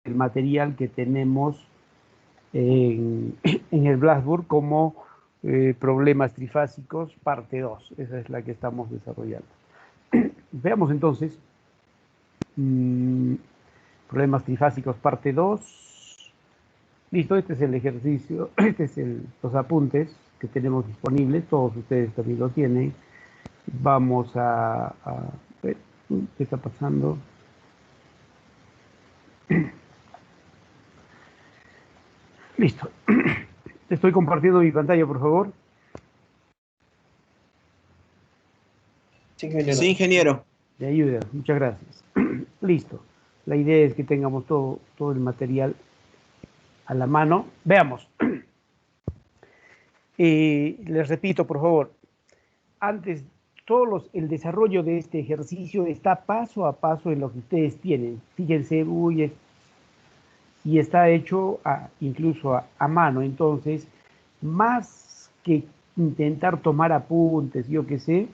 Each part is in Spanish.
el material que tenemos en el Blackboard como problemas trifásicos, parte 2. Esa es la que estamos desarrollando. Veamos entonces problemas trifásicos, parte 2. Listo, este es el ejercicio, este es los apuntes que tenemos disponibles, todos ustedes también lo tienen. Vamos a ver qué está pasando. Listo. Estoy compartiendo mi pantalla, por favor. Sí, ingeniero. Sí, ingeniero. De ayuda, muchas gracias. Listo. La idea es que tengamos todo el material a la mano. Veamos. Les repito, por favor, antes, el desarrollo de este ejercicio está paso a paso en lo que ustedes tienen. Fíjense, y está hecho incluso a mano. Entonces, más que intentar tomar apuntes, yo qué sé,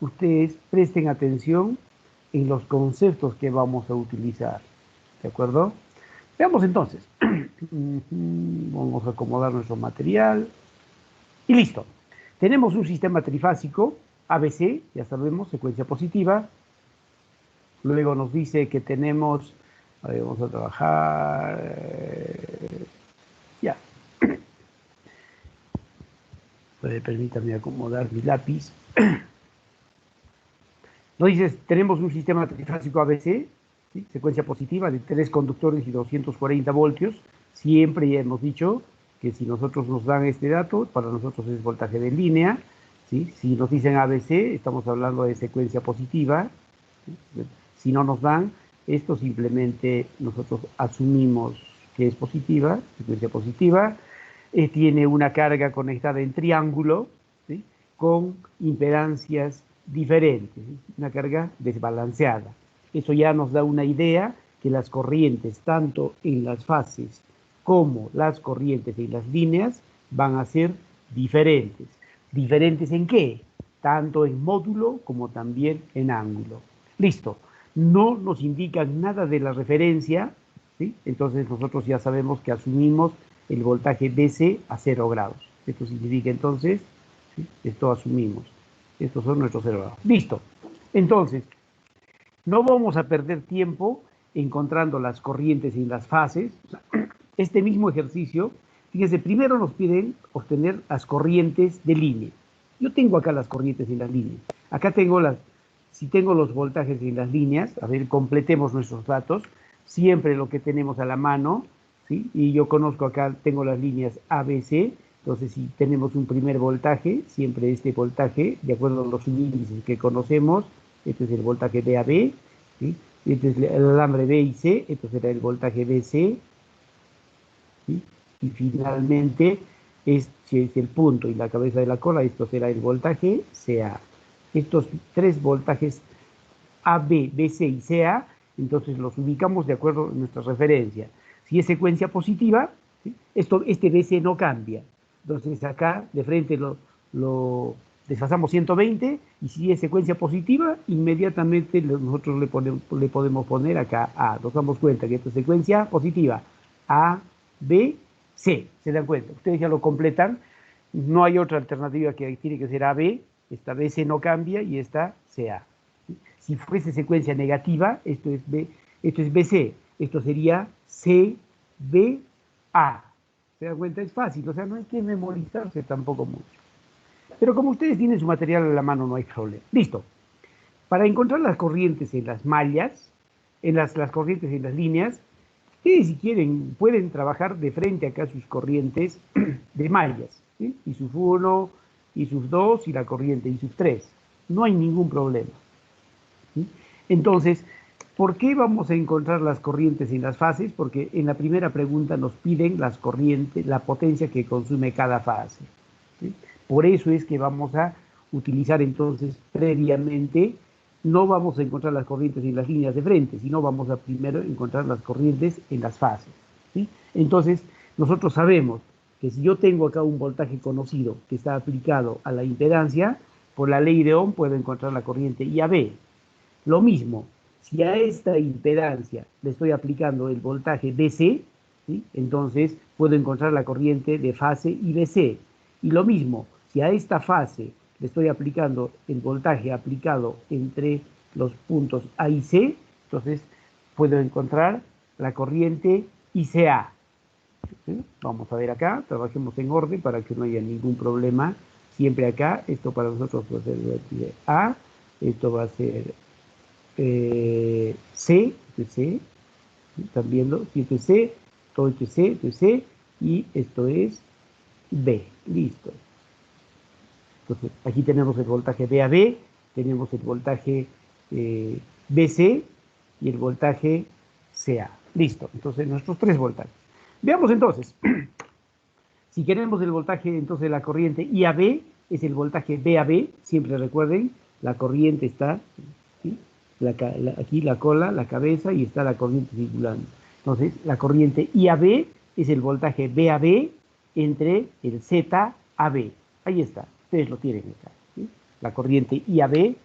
ustedes presten atención en los conceptos que vamos a utilizar. ¿De acuerdo? Veamos entonces. Vamos a acomodar nuestro material. Y listo. Tenemos un sistema trifásico, ABC, ya sabemos, secuencia positiva. Luego nos dice que tenemos... vamos a trabajar... ya. Permítame acomodar mi lápiz. Nos dice, tenemos un sistema trifásico ABC, ¿sí? Secuencia positiva de 3 conductores y 240 voltios. Siempre ya hemos dicho que si nosotros nos dan este dato, para nosotros es voltaje de línea. ¿Sí? Si nos dicen ABC, estamos hablando de secuencia positiva. ¿Sí? Si no nos dan, esto simplemente nosotros asumimos que es positiva, secuencia positiva. Tiene una carga conectada en triángulo, ¿sí? Con impedancias diferentes, ¿sí? Una carga desbalanceada. Eso ya nos da una idea que las corrientes, tanto en las fases como las corrientes en las líneas, van a ser diferentes. ¿Diferentes en qué? Tanto en módulo como también en ángulo. Listo. No nos indican nada de la referencia, ¿sí? Entonces nosotros ya sabemos que asumimos el voltaje DC a 0 grados. Esto significa entonces, ¿sí? Esto asumimos. Estos son nuestros 0 grados. Listo. Entonces, no vamos a perder tiempo encontrando las corrientes en las fases. Este mismo ejercicio, fíjense, primero nos piden obtener las corrientes de línea. Yo tengo acá las corrientes en las líneas. Acá tengo si tengo los voltajes en las líneas, a ver, completemos nuestros datos. Siempre lo que tenemos a la mano, ¿sí? Y yo conozco acá, tengo las líneas ABC. Entonces, si tenemos un primer voltaje, siempre este voltaje, de acuerdo a los índices que conocemos, este es el voltaje BAB, ¿sí? Este es el alambre B y C, esto será el voltaje BC, ¿sí? Y finalmente, este es el punto y la cabeza de la cola, esto será el voltaje CA. Estos 3 voltajes AB, BC y CA, entonces los ubicamos de acuerdo a nuestra referencia. Si es secuencia positiva, ¿sí? Este BC no cambia. Entonces acá de frente lo desfasamos 120 y si es secuencia positiva, inmediatamente nosotros le podemos poner acá A. Nos damos cuenta que esta es secuencia positiva. A, B, C. ¿Se dan cuenta? Ustedes ya lo completan. No hay otra alternativa que tiene que ser AB. Esta BC no cambia y esta CA. Si fuese secuencia negativa, esto es BC. Esto sería CBA. ¿Se dan cuenta? Es fácil, o sea, no hay que memorizarse tampoco mucho. Pero como ustedes tienen su material a la mano, no hay problema. Listo. Para encontrar las corrientes en las mallas, las corrientes en las líneas, ustedes si quieren pueden trabajar de frente acá sus corrientes de mallas, ¿sí? Y sus 1, y sus 2, y la corriente y sus 3. No hay ningún problema, ¿sí? Entonces, ¿por qué vamos a encontrar las corrientes en las fases? Porque en la primera pregunta nos piden las corrientes, la potencia que consume cada fase, ¿sí? Por eso es que vamos a utilizar entonces previamente, no vamos a encontrar las corrientes en las líneas de frente, sino vamos a primero encontrar las corrientes en las fases, ¿sí? Entonces, nosotros sabemos que si yo tengo acá un voltaje conocido que está aplicado a la impedancia, por la ley de Ohm puedo encontrar la corriente IAB. Lo mismo, Si a esta impedancia le estoy aplicando el voltaje DC, ¿sí? Entonces puedo encontrar la corriente de fase IBC. Y lo mismo, si a esta fase le estoy aplicando el voltaje aplicado entre los puntos A y C, entonces puedo encontrar la corriente ICA. ¿Sí? Vamos a ver acá, trabajemos en orden para que no haya ningún problema. Siempre acá, esto para nosotros va a ser A, esto va a ser C, C, ¿están viendo? Esto es C, todo esto es C, esto es C, y esto es B, listo. Entonces, aquí tenemos el voltaje VAB, tenemos el voltaje BC y el voltaje CA. Listo, entonces nuestros tres voltajes. Veamos entonces, si queremos el voltaje entonces de la corriente IAB, es el voltaje VAB, siempre recuerden, la corriente está, ¿sí? Aquí la cola, la cabeza y está la corriente circulando. Entonces, la corriente IAB es el voltaje VAB entre el ZAB. Ahí está, ustedes lo tienen acá. ¿Sí? La corriente IAB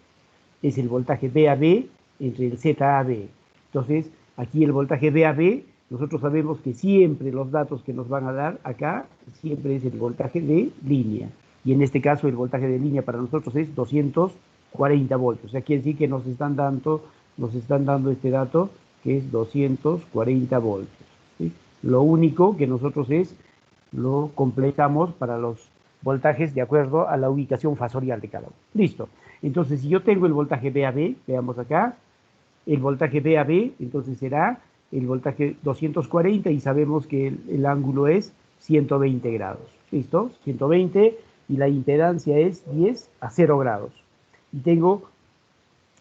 es el voltaje VAB entre el ZAB. Entonces, aquí el voltaje VAB, nosotros sabemos que siempre los datos que nos van a dar acá, siempre es el voltaje de línea. Y en este caso, el voltaje de línea para nosotros es 240 voltios. O sea, quiere decir que nos están dando este dato que es 240 voltios. ¿Sí? Lo único que nosotros lo completamos para los voltajes de acuerdo a la ubicación fasorial de cada uno. Listo. Entonces, si yo tengo el voltaje VAB, veamos acá, el voltaje VAB, entonces será el voltaje 240 y sabemos que el ángulo es 120 grados. ¿Listo? 120 y la impedancia es 10 a 0 grados. Y tengo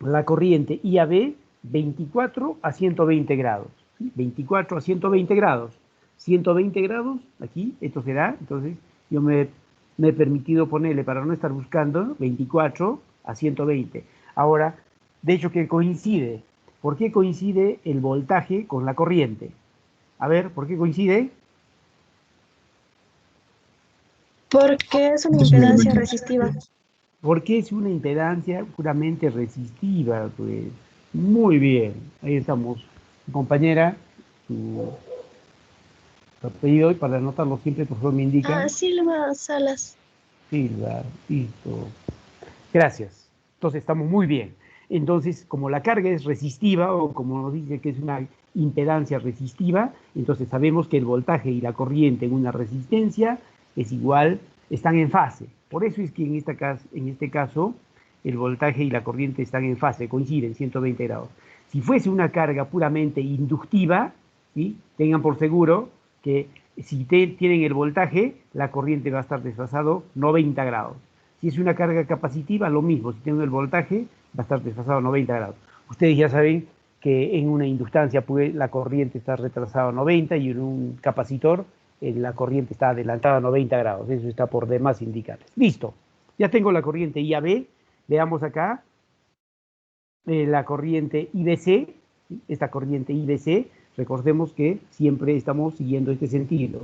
la corriente IAB 24 a 120 grados. ¿Sí? 24 a 120 grados. 120 grados, aquí, esto será, entonces yo me he permitido ponerle, para no estar buscando, 24 a 120. Ahora, de hecho que coincide. ¿Por qué coincide el voltaje con la corriente? A ver, ¿por qué coincide? Porque es una impedancia resistiva. Porque es una impedancia puramente resistiva, pues. Muy bien, ahí estamos. Compañera, su apellido, y para anotarlo siempre, por favor, me indica. Silva Salas. Silva, listo. Gracias. Entonces estamos muy bien. Entonces, como la carga es resistiva, o como nos dice que es una impedancia resistiva, entonces sabemos que el voltaje y la corriente en una resistencia es igual, están en fase. Por eso es que en este caso el voltaje y la corriente están en fase, coinciden 120 grados. Si fuese una carga puramente inductiva, ¿sí? Tengan por seguro que si tienen el voltaje, la corriente va a estar desfasado 90 grados. Si es una carga capacitiva, lo mismo. Si tengo el voltaje, va a estar desfasado 90 grados. Ustedes ya saben que en una inductancia la corriente está retrasada a 90 y en un capacitor la corriente está adelantada a 90 grados. Eso está por demás indicarles. Listo. Ya tengo la corriente IAB. Veamos acá la corriente IBC. Esta corriente IBC, recordemos que siempre estamos siguiendo este sentido.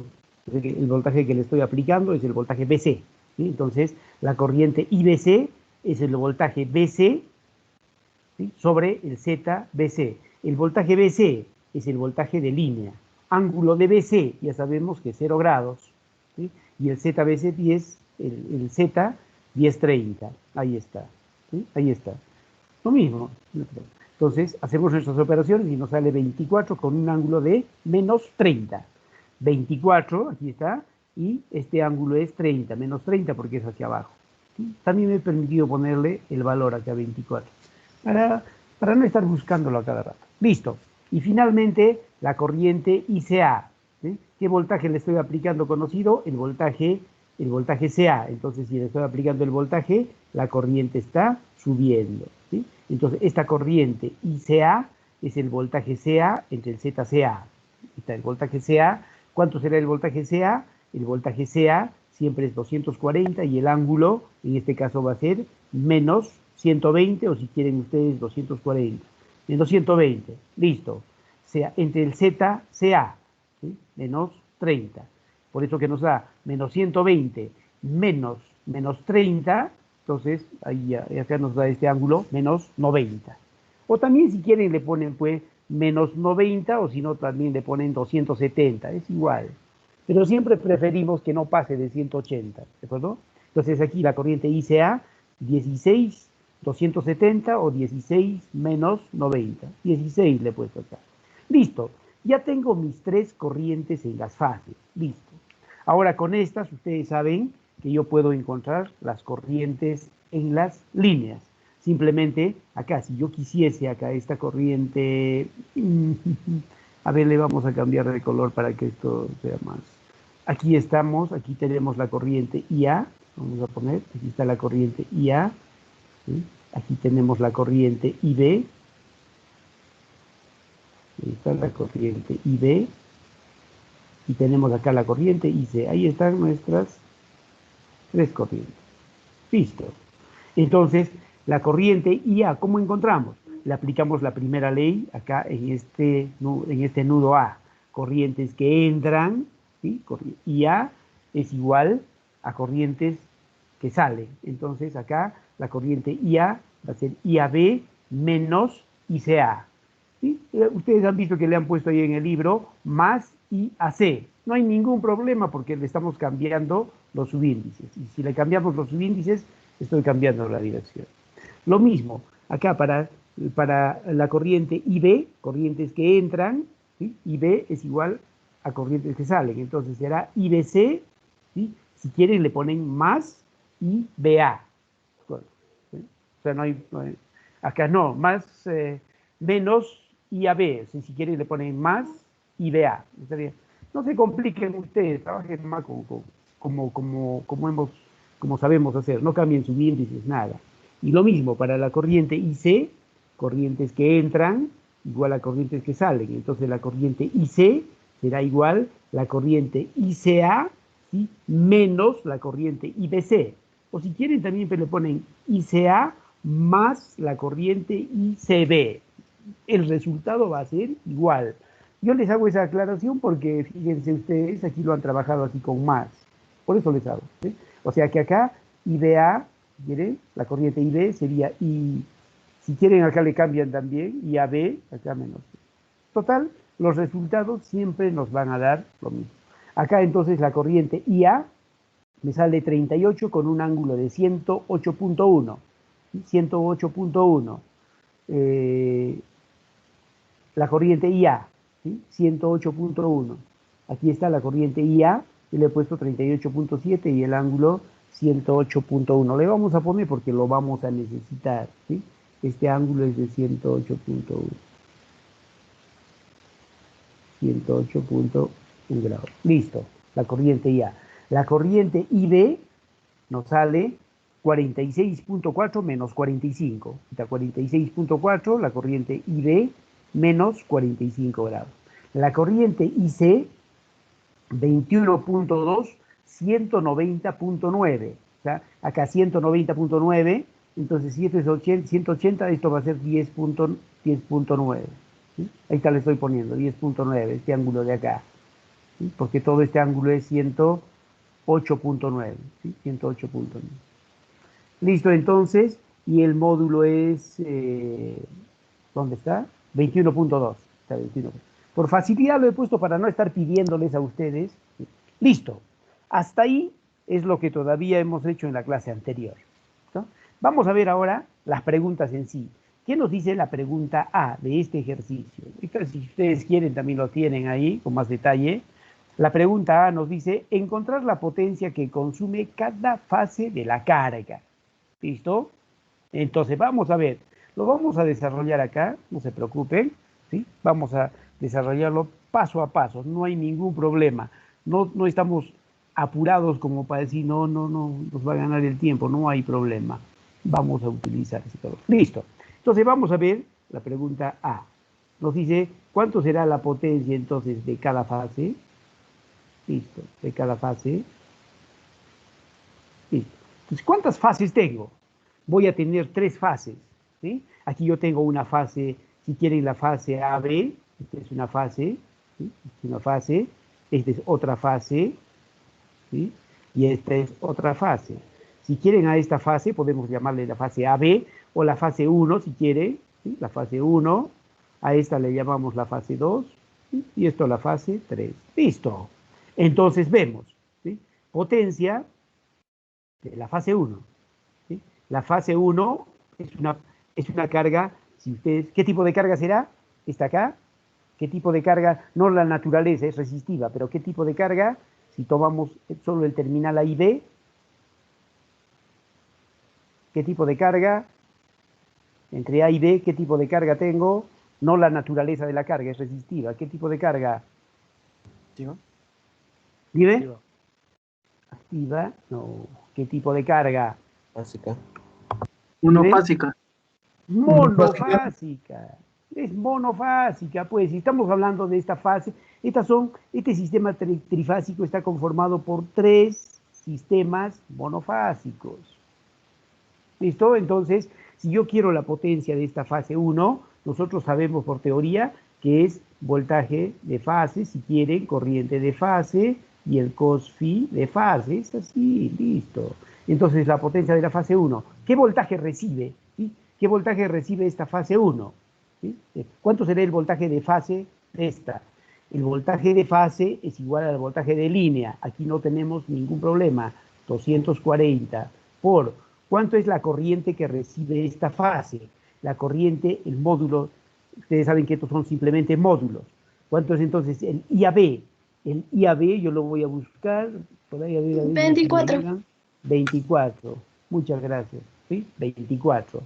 El voltaje que le estoy aplicando es el voltaje BC. ¿Sí? Entonces, la corriente IBC es el voltaje BC, ¿sí? Sobre el ZBC. El voltaje BC es el voltaje de línea. Ángulo de BC, ya sabemos que es 0 grados. ¿Sí? Y el ZBC 10, el Z 1030. Ahí está. ¿Sí? Ahí está. Lo mismo. Entonces, hacemos nuestras operaciones y nos sale 24 con un ángulo de menos 30. 24, aquí está, y este ángulo es 30, menos 30 porque es hacia abajo. ¿Sí? También me he permitido ponerle el valor acá 24, para no estar buscándolo a cada rato. Listo. Y finalmente, la corriente ICA. ¿Sí? ¿Qué voltaje le estoy aplicando conocido? El voltaje CA. Entonces, si le estoy aplicando el voltaje, la corriente está subiendo. ¿Sí? Entonces, esta corriente ICA es el voltaje CA entre el ZCA. Está el voltaje CA. ¿Cuánto será el voltaje CA? El voltaje CA siempre es 240 y el ángulo, en este caso, va a ser menos 120, o si quieren ustedes, 240. Menos 120. Listo. Sea entre el ZCA, ¿sí? Menos 30. Por eso que nos da menos 120 menos 30, entonces ahí acá nos da este ángulo menos 90. O también si quieren le ponen pues menos 90 o si no también le ponen 270, es igual. Pero siempre preferimos que no pase de 180, ¿de acuerdo? Entonces aquí la corriente ICA, 16, 270 o 16 menos 90. 16 le he puesto acá. Listo, ya tengo mis tres corrientes en las fases, listo. Ahora con estas ustedes saben que yo puedo encontrar las corrientes en las líneas. Simplemente acá, si yo quisiese acá esta corriente, a ver, le vamos a cambiar de color para que esto sea más. Aquí estamos, aquí tenemos la corriente IA, vamos a poner, aquí está la corriente IA, ¿sí? Aquí tenemos la corriente IB, ahí está la corriente IB, y tenemos acá la corriente IC, ahí están nuestras tres corrientes. Listo. Entonces, la corriente IA, ¿cómo encontramos? Le aplicamos la primera ley acá en este nudo A. Corrientes que entran, ¿sí? IA es igual a corrientes que salen. Entonces, acá la corriente IA va a ser IAB menos ICA. ¿Sí? Ustedes han visto que le han puesto ahí en el libro más IAC. No hay ningún problema porque le estamos cambiando los subíndices. Y si le cambiamos los subíndices, estoy cambiando la dirección. Lo mismo, acá para la corriente IB, corrientes que entran, ¿sí? IB es igual a corrientes que salen. Entonces será IBC, ¿sí? Si quieren le ponen más IBA. Bueno, ¿sí? O sea, no hay, acá no, más, menos IAB. Si quieren le ponen más IBA. ¿Está bien? No se compliquen ustedes, trabajen más como sabemos hacer, no cambien sus índices, nada. Y lo mismo para la corriente IC, corrientes que entran igual a corrientes que salen. Entonces la corriente IC será igual a la corriente ICA, ¿sí? Menos la corriente IBC. O si quieren también le ponen ICA más la corriente ICB. El resultado va a ser igual. Yo les hago esa aclaración porque fíjense ustedes, aquí lo han trabajado así con más. Por eso les hago. ¿Sí? O sea que acá IBA, ¿quieren? La corriente IB sería I. Si quieren acá le cambian también, IAB, acá menos. Total, los resultados siempre nos van a dar lo mismo. Acá entonces la corriente IA me sale 38 con un ángulo de 108.1. 108.1. La corriente IA, ¿sí? 108.1. Aquí está la corriente IA, y le he puesto 38.7 y el ángulo 108.1. Le vamos a poner porque lo vamos a necesitar, ¿sí? Este ángulo es de 108.1. 108.1 grados. Listo, la corriente IA. La corriente IB nos sale 46.4 menos 45. Está 46.4, la corriente IB menos 45 grados. La corriente IC, 21.2, 190.9. O sea, acá 190.9, entonces si esto es 180, esto va a ser 10.9. ¿Sí? Ahí está, le estoy poniendo 10.9, este ángulo de acá. ¿Sí? Porque todo este ángulo es 108.9. ¿Sí? 108.9. Listo, entonces, y el módulo es, ¿dónde está? 21.2. Está 21. Por facilidad lo he puesto para no estar pidiéndoles a ustedes. Listo. Hasta ahí es lo que todavía hemos hecho en la clase anterior. ¿No? Vamos a ver ahora las preguntas en sí. ¿Qué nos dice la pregunta A de este ejercicio? Si ustedes quieren, también lo tienen ahí con más detalle. La pregunta A nos dice, encontrar la potencia que consume cada fase de la carga. ¿Listo? Entonces, vamos a ver. Lo vamos a desarrollar acá, no se preocupen. ¿Sí? Vamos a desarrollarlo paso a paso, no hay ningún problema. No estamos apurados como para decir, no nos va a ganar el tiempo, no hay problema. Vamos a utilizar ese calor. Listo. Entonces, vamos a ver la pregunta A. Nos dice, ¿cuánto será la potencia entonces de cada fase? Listo, de cada fase. Listo. Entonces, ¿cuántas fases tengo? Voy a tener tres fases. ¿Sí? Aquí yo tengo una fase, si quieren la fase AB, esta es una fase, ¿sí? Esta es una fase, esta es otra fase, ¿sí? Y esta es otra fase. Si quieren a esta fase, podemos llamarle la fase AB o la fase 1, si quieren, ¿sí? La fase 1, a esta le llamamos la fase 2, ¿sí? Y esto la fase 3. Listo. Entonces vemos, ¿sí? Potencia de la fase 1. ¿Sí? La fase 1 es una carga, si ustedes, ¿qué tipo de carga será? ¿Está acá? ¿Qué tipo de carga? No la naturaleza, es resistiva, pero ¿qué tipo de carga? Si tomamos solo el terminal A y B, ¿qué tipo de carga? Entre A y B, ¿qué tipo de carga tengo? No la naturaleza de la carga, es resistiva. ¿Qué tipo de carga? Activa. ¿Dime? Activa. No. ¿Qué tipo de carga? Básica. Monofásica. Monofásica. Es monofásica, pues. Si estamos hablando de esta fase, este sistema trifásico está conformado por 3 sistemas monofásicos. ¿Listo? Entonces, si yo quiero la potencia de esta fase 1, nosotros sabemos por teoría que es voltaje de fase, si quieren, corriente de fase, y el cos phi de fase. Es así, listo. Entonces, la potencia de la fase 1, ¿qué voltaje recibe? ¿Sí? ¿Qué voltaje recibe esta fase 1? ¿Sí? ¿Cuánto será el voltaje de fase de esta? El voltaje de fase es igual al voltaje de línea. Aquí no tenemos ningún problema. 240 por... ¿Cuánto es la corriente que recibe esta fase? La corriente, el módulo, ustedes saben que estos son simplemente módulos. ¿Cuánto es entonces el IAB? El IAB yo lo voy a buscar, por ahí a ver, 24. 24, muchas gracias, ¿sí? 24,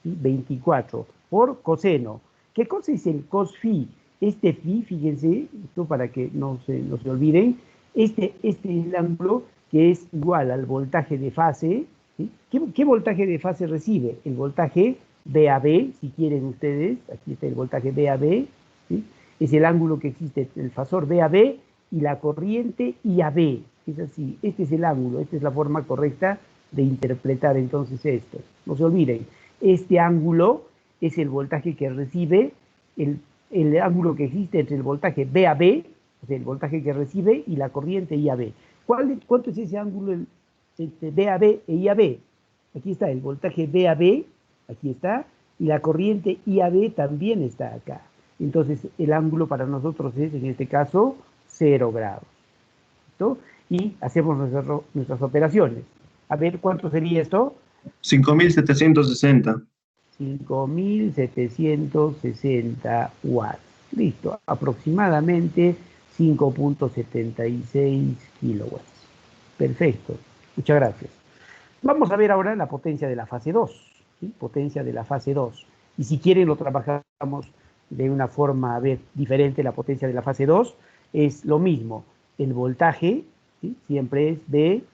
¿sí? 24 por coseno. ¿Qué cosa es el cos phi? Este phi, fíjense, esto para que no se olviden, este es el ángulo que es igual al voltaje de fase. ¿Sí? ¿Qué voltaje de fase recibe? El voltaje VAB, si quieren ustedes, aquí está el voltaje VAB, ¿sí? Es el ángulo que existe, el fasor VAB y la corriente IAB. Es así, este es el ángulo, esta es la forma correcta de interpretar entonces esto. No se olviden, este ángulo es el voltaje que recibe, el ángulo que existe entre el voltaje VAB, o sea, el voltaje que recibe, y la corriente IAB. ¿Cuánto es ese ángulo entre VAB e IAB? Aquí está el voltaje VAB, aquí está, y la corriente IAB también está acá. Entonces, el ángulo para nosotros es, en este caso, 0 grados. ¿Listo? Y hacemos nuestras operaciones. A ver, ¿cuánto sería esto? 5.760. 5.760 watts. Listo, aproximadamente 5.76 kilowatts. Perfecto, muchas gracias. Vamos a ver ahora la potencia de la fase 2. ¿Sí? Potencia de la fase 2. Y si quieren lo trabajamos de una forma, a ver, diferente. La potencia de la fase 2 es lo mismo. El voltaje, ¿sí? Siempre es B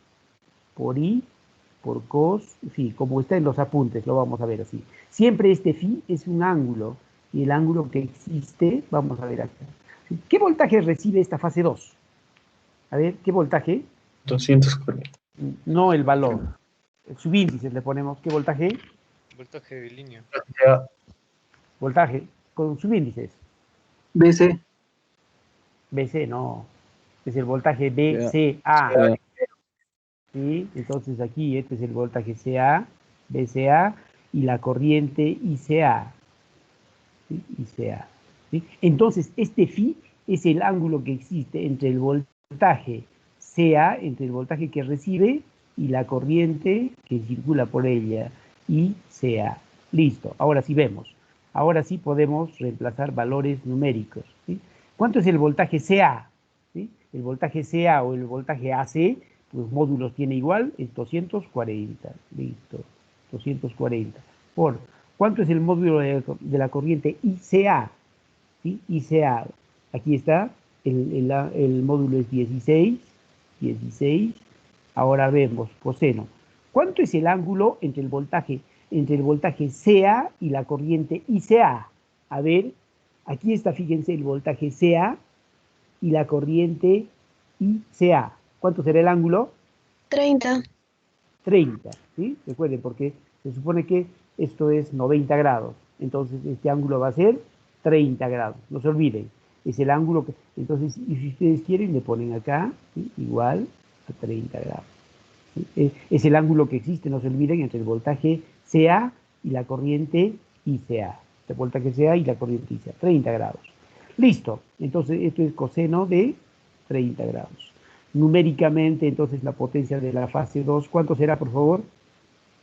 por I por cos phi, como está en los apuntes, lo vamos a ver así. Siempre este phi es un ángulo, y el ángulo que existe, vamos a ver acá. ¿Qué voltaje recibe esta fase 2? A ver, ¿qué voltaje? 240. No el valor. El subíndice le ponemos, ¿qué voltaje? Voltaje de línea. Voltaje con subíndices. BC. BC, no. Es el voltaje BCA. ¿Sí? Entonces aquí este es el voltaje CA, BCA, y la corriente ICA. ¿Sí? ICA. ¿Sí? Entonces este phi es el ángulo que existe entre el voltaje CA, entre el voltaje que recibe, y la corriente que circula por ella, ICA. Listo, ahora sí vemos. Ahora sí podemos reemplazar valores numéricos. ¿Sí? ¿Cuánto es el voltaje CA? ¿Sí? El voltaje CA o el voltaje AC, pues módulos tiene igual, es 240. Listo, 240. Por, ¿cuánto es el módulo de la corriente ICA? ¿Sí? ICA, aquí está, el módulo es 16. Ahora vemos coseno. ¿Cuánto es el ángulo entre el voltaje CA y la corriente ICA? A ver, aquí está, fíjense, el voltaje CA y la corriente ICA. ¿Cuánto será el ángulo? 30. 30, ¿sí? Recuerden, porque se supone que esto es 90 grados. Entonces, este ángulo va a ser 30 grados. No se olviden. Es el ángulo que... Entonces, y si ustedes quieren, le ponen acá, ¿sí? Igual a 30 grados. ¿Sí? Es el ángulo que existe, no se olviden, entre el voltaje CA y la corriente ICA. el voltaje sea y la corriente I sea, 30 grados. Listo, entonces esto es coseno de 30 grados. Numéricamente, entonces la potencia de la fase 2, ¿cuánto será, por favor?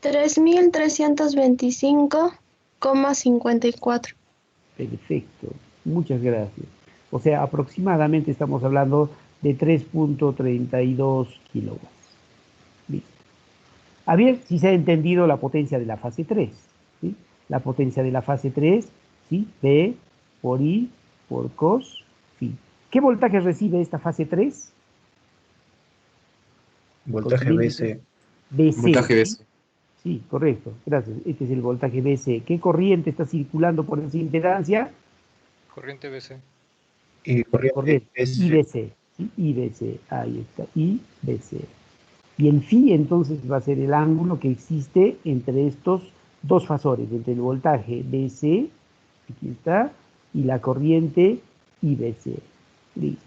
3325,54. Perfecto, muchas gracias. O sea, aproximadamente estamos hablando de 3.32 kilowatts. Listo. A ver si se ha entendido la potencia de la fase 3. ¿Sí? La potencia de la fase 3, ¿sí? P por I por cos phi. ¿Qué voltaje recibe esta fase 3? Voltaje BC. BC. Voltaje ¿sí? BC. Sí, correcto. Gracias. Este es el voltaje BC. ¿Qué corriente está circulando por esa impedancia? Corriente BC. Y corriente Correcto. S. IBC. ¿sí? IBC. Ahí está. IBC. Y el phi entonces va a ser el ángulo que existe entre estos dos fasores, entre el voltaje BC, aquí está, y la corriente IBC. Listo.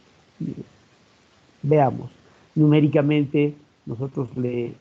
Veamos. Numéricamente nosotros le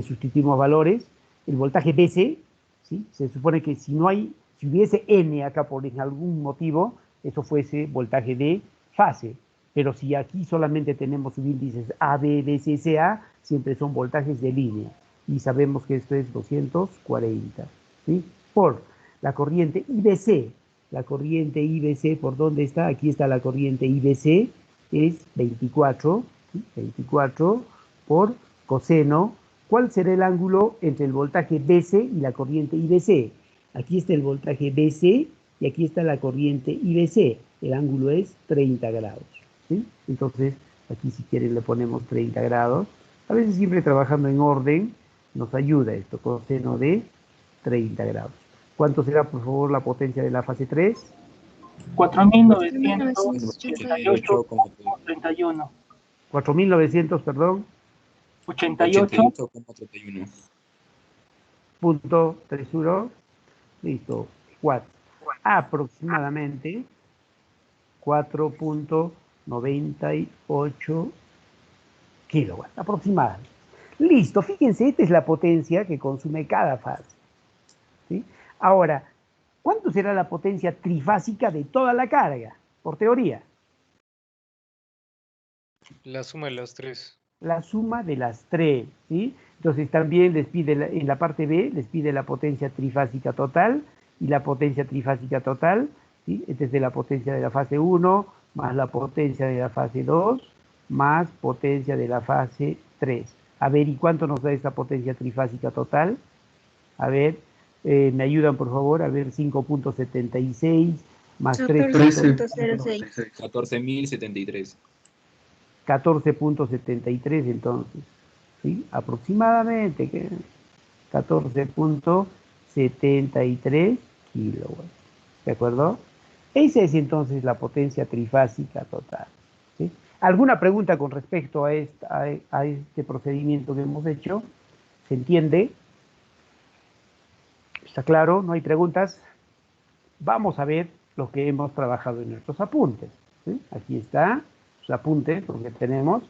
sustituimos valores. El voltaje BC, ¿sí? Se supone que si hubiese N acá por algún motivo, eso fuese voltaje de fase. Pero si aquí solamente tenemos subíndices A, B, B, C, C, A, siempre son voltajes de línea. Y sabemos que esto es 240, ¿sí? Por la corriente IBC. La corriente IBC, ¿por dónde está? Aquí está la corriente IBC, es 24, ¿sí? 24 por coseno. ¿Cuál será el ángulo entre el voltaje BC y la corriente IBC? Aquí está el voltaje BC y aquí está la corriente IBC. El ángulo es 30 grados. ¿sí? Entonces, aquí si quieren le ponemos 30 grados. A veces siempre trabajando en orden nos ayuda esto, coseno de 30 grados. ¿Cuánto será, por favor, la potencia de la fase 3? 1988. 4.988,31. 4.900, perdón, 88. 88,31. punto 31, listo, watts. Aproximadamente 4.98 kilowatts, aproximadamente. Listo, fíjense, esta es la potencia que consume cada fase. ¿sí? Ahora, ¿cuánto será la potencia trifásica de toda la carga? Por teoría. La suma de las tres. La suma de las tres. ¿sí? Entonces también les pide, en la parte B, les pide la potencia trifásica total y la potencia trifásica total. ¿sí? Esta es de la potencia de la fase 1 más la potencia de la fase 2 más potencia de la fase 3. A ver, ¿y cuánto nos da esta potencia trifásica total? A ver, me ayudan por favor, a ver, 5.76 más 14.06. 14.073. 14.73 entonces, ¿sí? Aproximadamente 14.73 kilowatts, ¿de acuerdo? Esa es entonces la potencia trifásica total. ¿sí? ¿Alguna pregunta con respecto a este procedimiento que hemos hecho? ¿Se entiende? ¿Está claro? ¿No hay preguntas? Vamos a ver lo que hemos trabajado en nuestros apuntes. ¿sí? Aquí está, los apuntes, lo que tenemos.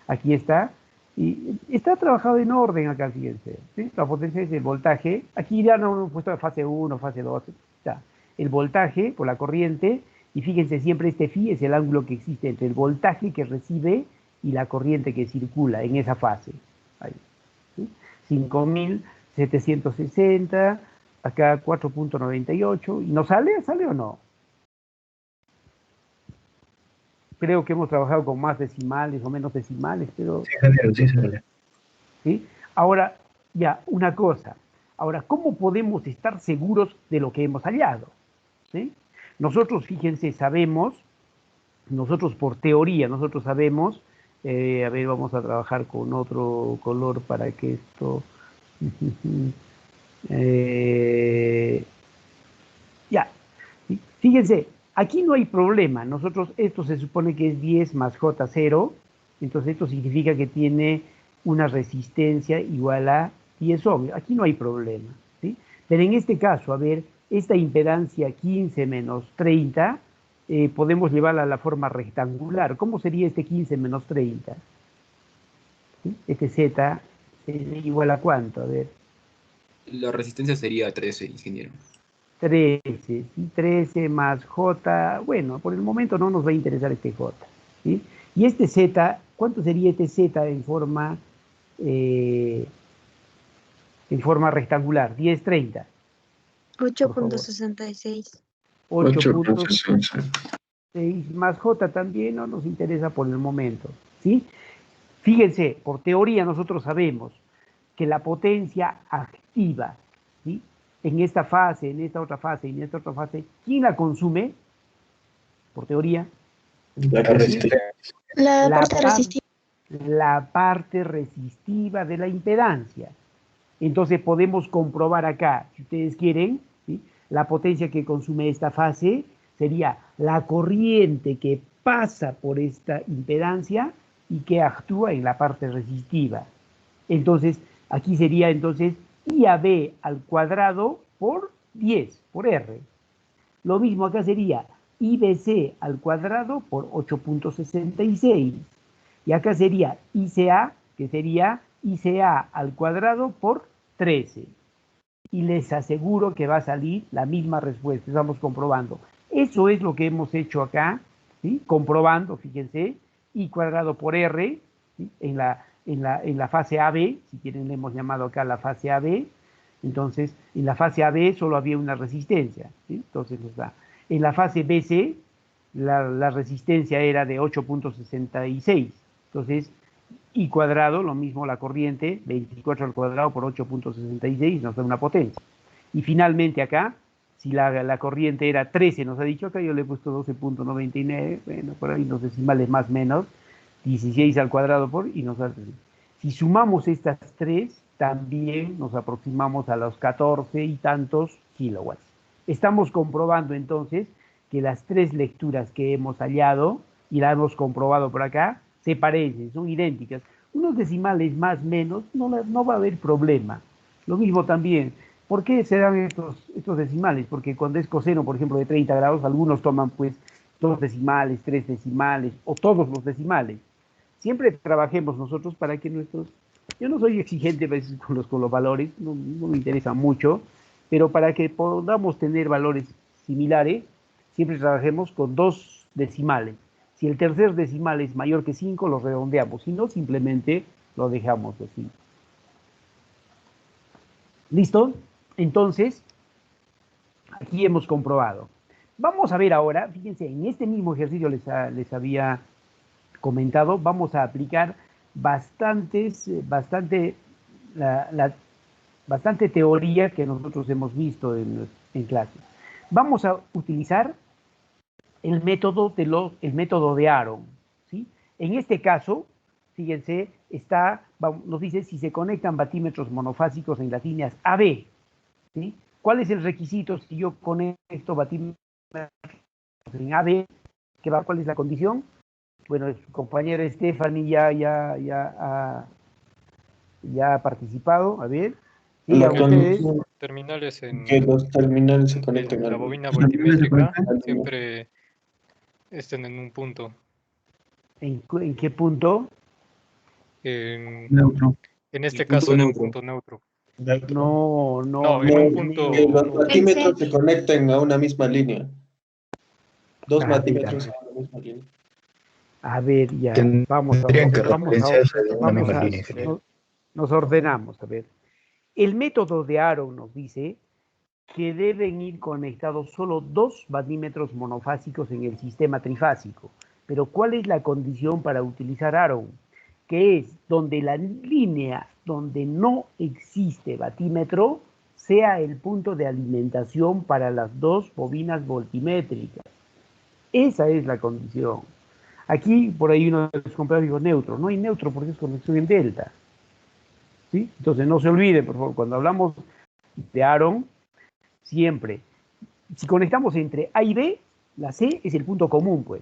Aquí está. Y está trabajado en orden acá, fíjense. ¿sí? La potencia es el voltaje. Aquí ya no hemos puesto fase 1, fase 2. Está. El voltaje por la corriente. Y fíjense, siempre este phi es el ángulo que existe entre el voltaje que recibe y la corriente que circula en esa fase. Ahí. ¿sí? 5.760. Acá 4.98. ¿Y no sale? ¿Sale o no? Creo que hemos trabajado con más decimales o menos decimales, pero... Sí, salieron, sí, salieron. ¿sí? Ahora, ya, una cosa. Ahora, ¿cómo podemos estar seguros de lo que hemos hallado? ¿sí? Nosotros, fíjense, sabemos, nosotros por teoría, nosotros sabemos, a ver, vamos a trabajar con otro color para que esto... ya, ¿sí? Fíjense, aquí no hay problema. Nosotros, esto se supone que es 10 más J0, entonces esto significa que tiene una resistencia igual a 10 ohms. Aquí no hay problema, ¿sí? Pero en este caso, a ver, esta impedancia 15 menos 30, podemos llevarla a la forma rectangular. ¿Cómo sería este 15 menos 30? ¿sí? Este Z igual a cuánto, a ver. La resistencia sería 13, ingeniero. 13, ¿sí? 13 más J, bueno, por el momento no nos va a interesar este J, ¿sí? Y este Z, ¿cuánto sería este Z en forma rectangular? 10, 30, por favor. 8.66. 8.6 más J también no nos interesa por el momento, ¿sí? Fíjense, por teoría nosotros sabemos que la potencia activa, ¿sí? En esta fase, en esta otra fase y en esta otra fase, ¿quién la consume? Por teoría. La resistencia. La La, parte resistiva. la parte resistiva de la impedancia. Entonces podemos comprobar acá, si ustedes quieren, ¿sí? La potencia que consume esta fase sería la corriente que pasa por esta impedancia y que actúa en la parte resistiva. Entonces, aquí sería entonces IAB al cuadrado por 10, por R. Lo mismo acá sería IBC al cuadrado por 8.66. Y acá sería ICA, que sería ICA al cuadrado por 13. Y les aseguro que va a salir la misma respuesta. Estamos comprobando. Eso es lo que hemos hecho acá, ¿sí? Comprobando, fíjense, I cuadrado por R, ¿sí? en la fase AB, si quieren le hemos llamado acá la fase AB. Entonces, en la fase AB solo había una resistencia, ¿sí? Entonces nos da. En la fase BC, la resistencia era de 8.66. Entonces, I cuadrado, lo mismo la corriente, 24 al cuadrado por 8.66, nos da una potencia. Y finalmente acá, si la corriente era 13, nos ha dicho acá, yo le he puesto 12.99, bueno, por ahí los decimales más o menos, 16 al cuadrado por, y nos da. Si sumamos estas tres, también nos aproximamos a los 14 y tantos kilowatts. Estamos comprobando entonces que las tres lecturas que hemos hallado, y la hemos comprobado por acá, se parecen, son idénticas. Unos decimales más menos, no va a haber problema. Lo mismo también, ¿por qué se dan estos decimales? Porque cuando es coseno, por ejemplo, de 30 grados, algunos toman pues 2 decimales, 3 decimales o todos los decimales. Siempre trabajemos nosotros para que nuestros... Yo no soy exigente a veces con los valores, no me interesa mucho, pero para que podamos tener valores similares, siempre trabajemos con 2 decimales. Si el tercer decimal es mayor que 5, lo redondeamos, si no, simplemente lo dejamos así. ¿Listo? Entonces, aquí hemos comprobado. Vamos a ver ahora, fíjense, en este mismo ejercicio les había comentado, vamos a aplicar bastante teoría que nosotros hemos visto en clase. Vamos a utilizar el método de Aaron, ¿sí? En este caso, fíjense, nos dice si se conectan batímetros monofásicos en las líneas AB, ¿sí? ¿Cuál es el requisito si yo conecto batímetros en AB? ¿Cuál es la condición? Bueno, su compañera Stephanie ya ha participado. A ver. Sí, a ustedes. Terminales Que los terminales se conecten en la al bobina los terminales se voltimétrica conectan siempre estén en un punto. ¿En qué punto? En, neutro. en este punto caso en un neutro. punto neutro. No, No, en un punto. Que los batímetros Pensé. se conecten a una misma línea. Dos A ver, batímetros a una misma línea. A ver, ya. Tendrían que referenciarse de una misma línea. Nos ordenamos. A ver. El método de Aaron nos dice que deben ir conectados solo 2 batímetros monofásicos en el sistema trifásico. Pero ¿cuál es la condición para utilizar Aaron? Que es donde la línea donde no existe batímetro sea el punto de alimentación para las 2 bobinas voltimétricas. Esa es la condición. Aquí, por ahí uno de los compañeros dijo neutro. No hay neutro porque es conexión en delta. ¿Sí? Entonces no se olviden, por favor, cuando hablamos de Aaron, siempre, si conectamos entre A y B, la C es el punto común, pues.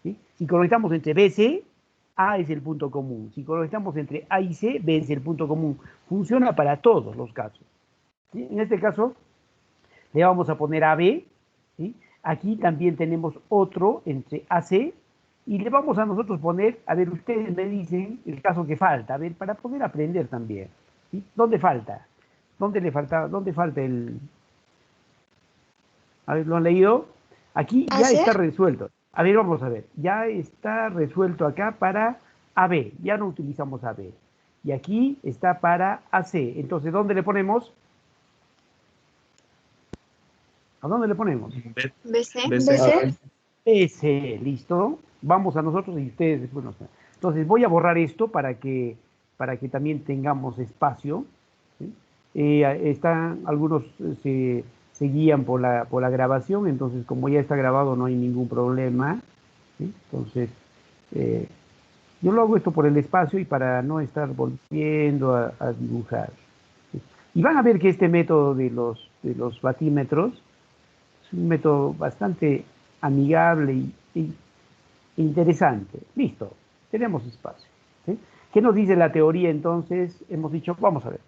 ¿Sí? Si conectamos entre B y C, A es el punto común. Si conectamos entre A y C, B es el punto común. Funciona para todos los casos. ¿Sí? En este caso, le vamos a poner AB. ¿Sí? Aquí también tenemos otro entre AC. Y le vamos a nosotros poner, a ver, ustedes me dicen el caso que falta, a ver, para poder aprender también. ¿Sí? ¿Dónde falta? ¿Dónde falta A ver, ¿lo han leído? Aquí ya ¿AC? está resuelto. A ver, vamos a ver. Ya está resuelto acá para AB. Ya no utilizamos AB. Y aquí está para AC. Entonces, ¿dónde le ponemos? ¿A dónde le ponemos? BC. BC. A ver, BC, ¿listo? Vamos a nosotros y ustedes después nos... Entonces, voy a borrar esto para que también tengamos espacio. ¿Sí? Algunos se guían por la grabación, entonces como ya está grabado no hay ningún problema. ¿Sí? Entonces, yo lo hago esto por el espacio y para no estar volviendo a dibujar. ¿Sí? Y van a ver que este método de los batímetros es un método bastante amigable y interesante. Listo, tenemos espacio. ¿Sí? ¿Qué nos dice la teoría entonces? Hemos dicho, vamos a ver,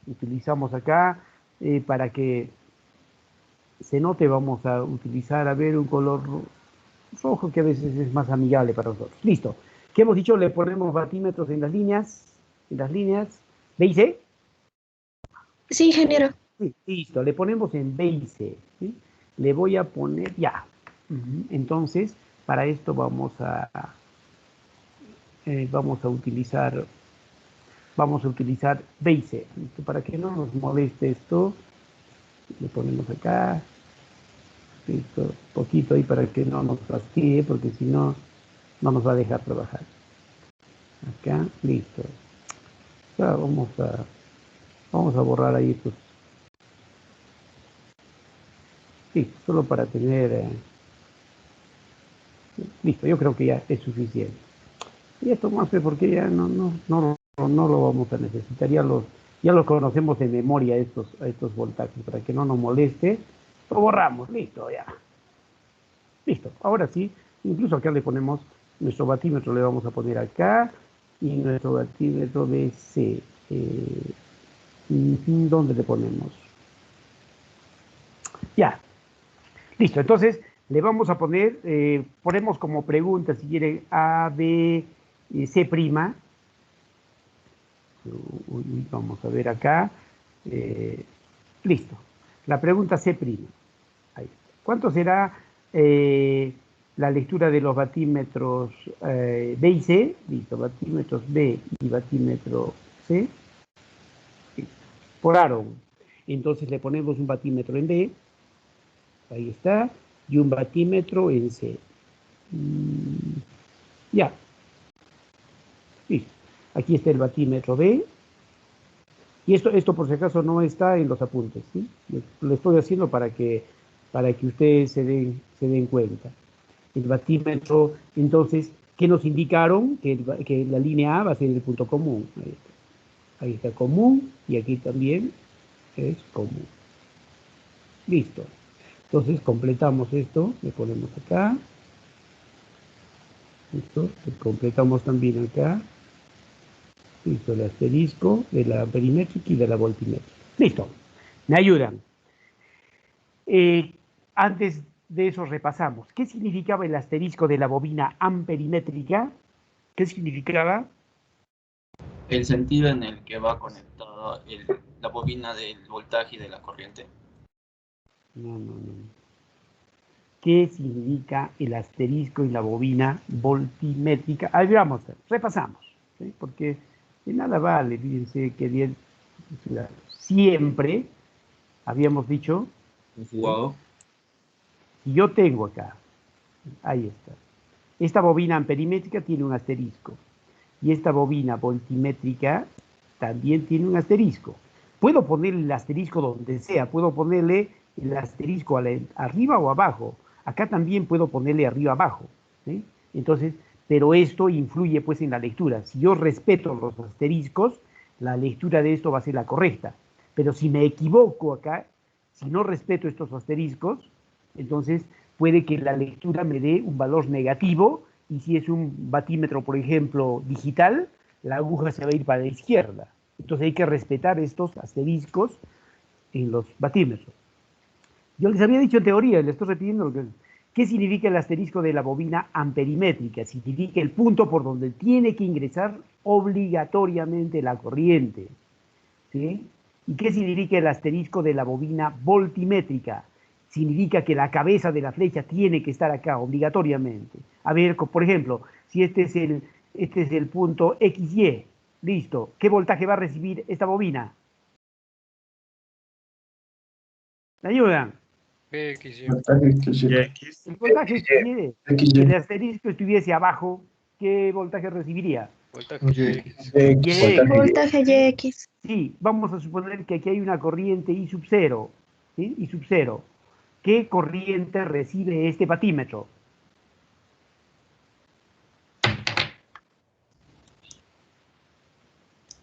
utilizamos acá para que se note, vamos a utilizar, a ver, un color rojo que a veces es más amigable para nosotros. Listo. ¿Qué hemos dicho? Le ponemos batímetros en las líneas, ¿B y C? Sí, ingeniero. Sí, listo, le ponemos en B y C. ¿Sí? Le voy a poner ya. Entonces, para esto vamos a utilizar B y C. ¿Listo? Para que no nos moleste esto, le ponemos acá. Listo, poquito ahí para que no nos fastidie, porque si no, no nos va a dejar trabajar. Acá, listo. Ya vamos a borrar ahí estos. Sí, solo para tener... listo, yo creo que ya es suficiente. Y esto más que porque ya no lo vamos a necesitar, ya los conocemos de memoria estos voltajes, para que no nos moleste, lo borramos, listo, ya. Listo, ahora sí, incluso acá le ponemos nuestro batímetro, le vamos a poner acá, y nuestro batímetro BC. ¿Dónde le ponemos? Ya, listo, entonces le vamos a poner, ponemos como pregunta, si quieren, A, B, C'. Vamos a ver acá. Listo. La pregunta C'. Ahí está. ¿Cuánto será la lectura de los batímetros B y C? Listo, batímetros B y batímetro C. Listo. Por Aaron. Entonces le ponemos un batímetro en B. Ahí está. Y un batímetro en C. Ya. Listo. Aquí está el batímetro B. Y esto por si acaso no está en los apuntes, ¿sí? Lo estoy haciendo para que ustedes se den cuenta. El batímetro, entonces, ¿qué nos indicaron? Que la línea A va a ser el punto común. Ahí está común y aquí también es común. Listo. Entonces completamos esto, le ponemos acá. Listo. Completamos también acá. Listo, el asterisco de la perimétrica y de la voltimétrica. Listo, me ayudan. Antes de eso repasamos. ¿Qué significaba el asterisco de la bobina amperimétrica? ¿Qué significaba? El sentido en el que va conectada la bobina del voltaje y de la corriente. No. ¿Qué significa el asterisco y la bobina voltimétrica? A ver, vamos, repasamos, ¿sí? Porque de nada vale, fíjense que siempre habíamos dicho, Jugado. si yo tengo acá, ahí está, esta bobina amperimétrica tiene un asterisco y esta bobina voltimétrica también tiene un asterisco. Puedo ponerle el asterisco donde sea, puedo ponerle el asterisco arriba o abajo. Acá también puedo ponerle arriba abajo, ¿sí? Entonces, pero esto influye pues en la lectura. Si yo respeto los asteriscos, la lectura de esto va a ser la correcta. Pero si me equivoco acá, si no respeto estos asteriscos, entonces puede que la lectura me dé un valor negativo y si es un batímetro, por ejemplo, digital, la aguja se va a ir para la izquierda. Entonces hay que respetar estos asteriscos en los batímetros. Yo les había dicho en teoría, les estoy repitiendo, ¿qué significa el asterisco de la bobina amperimétrica? Significa el punto por donde tiene que ingresar obligatoriamente la corriente, ¿sí? ¿Y qué significa el asterisco de la bobina voltimétrica? significa que la cabeza de la flecha tiene que estar acá obligatoriamente. A ver, por ejemplo, si este es el punto XY, listo, ¿qué voltaje va a recibir esta bobina? ¿Me ayudan? BXY. El voltaje es Y. Si XY. el asterisco estuviese abajo, ¿qué voltaje recibiría? Voltaje YX. Y. Voltaje YX. Sí, vamos a suponer que aquí hay una corriente I sub 0, ¿sí? I sub 0. ¿Qué corriente recibe este batímetro?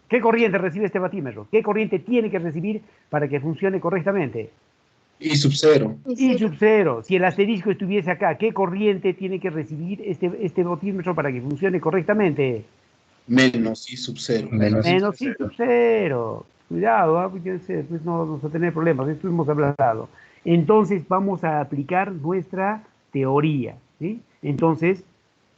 ¿Qué corriente recibe este batímetro? ¿Qué corriente tiene que recibir para que funcione correctamente? Y sub 0. I sub 0. Si el asterisco estuviese acá, ¿qué corriente tiene que recibir este batímetro para que funcione correctamente? Menos I sub 0. Menos Menos I sub 0. Cuidado, porque después no vamos a tener problemas. Esto hemos hablado. Entonces vamos a aplicar nuestra teoría, ¿sí? Entonces,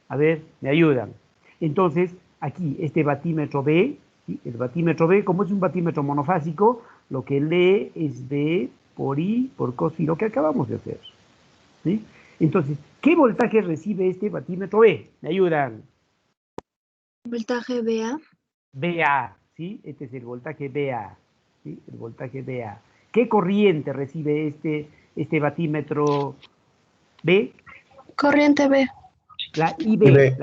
a ver, me ayudan. Entonces, aquí, este batímetro B, ¿sí? El batímetro B, como es un batímetro monofásico, lo que lee es B por I por cos phi, lo que acabamos de hacer, ¿sí? Entonces, ¿qué voltaje recibe este batímetro B? ¿Me ayudan? Voltaje BA. BA, ¿sí? Este es el voltaje BA, ¿sí? El voltaje BA. ¿Qué corriente recibe este batímetro B? Corriente B. La IB.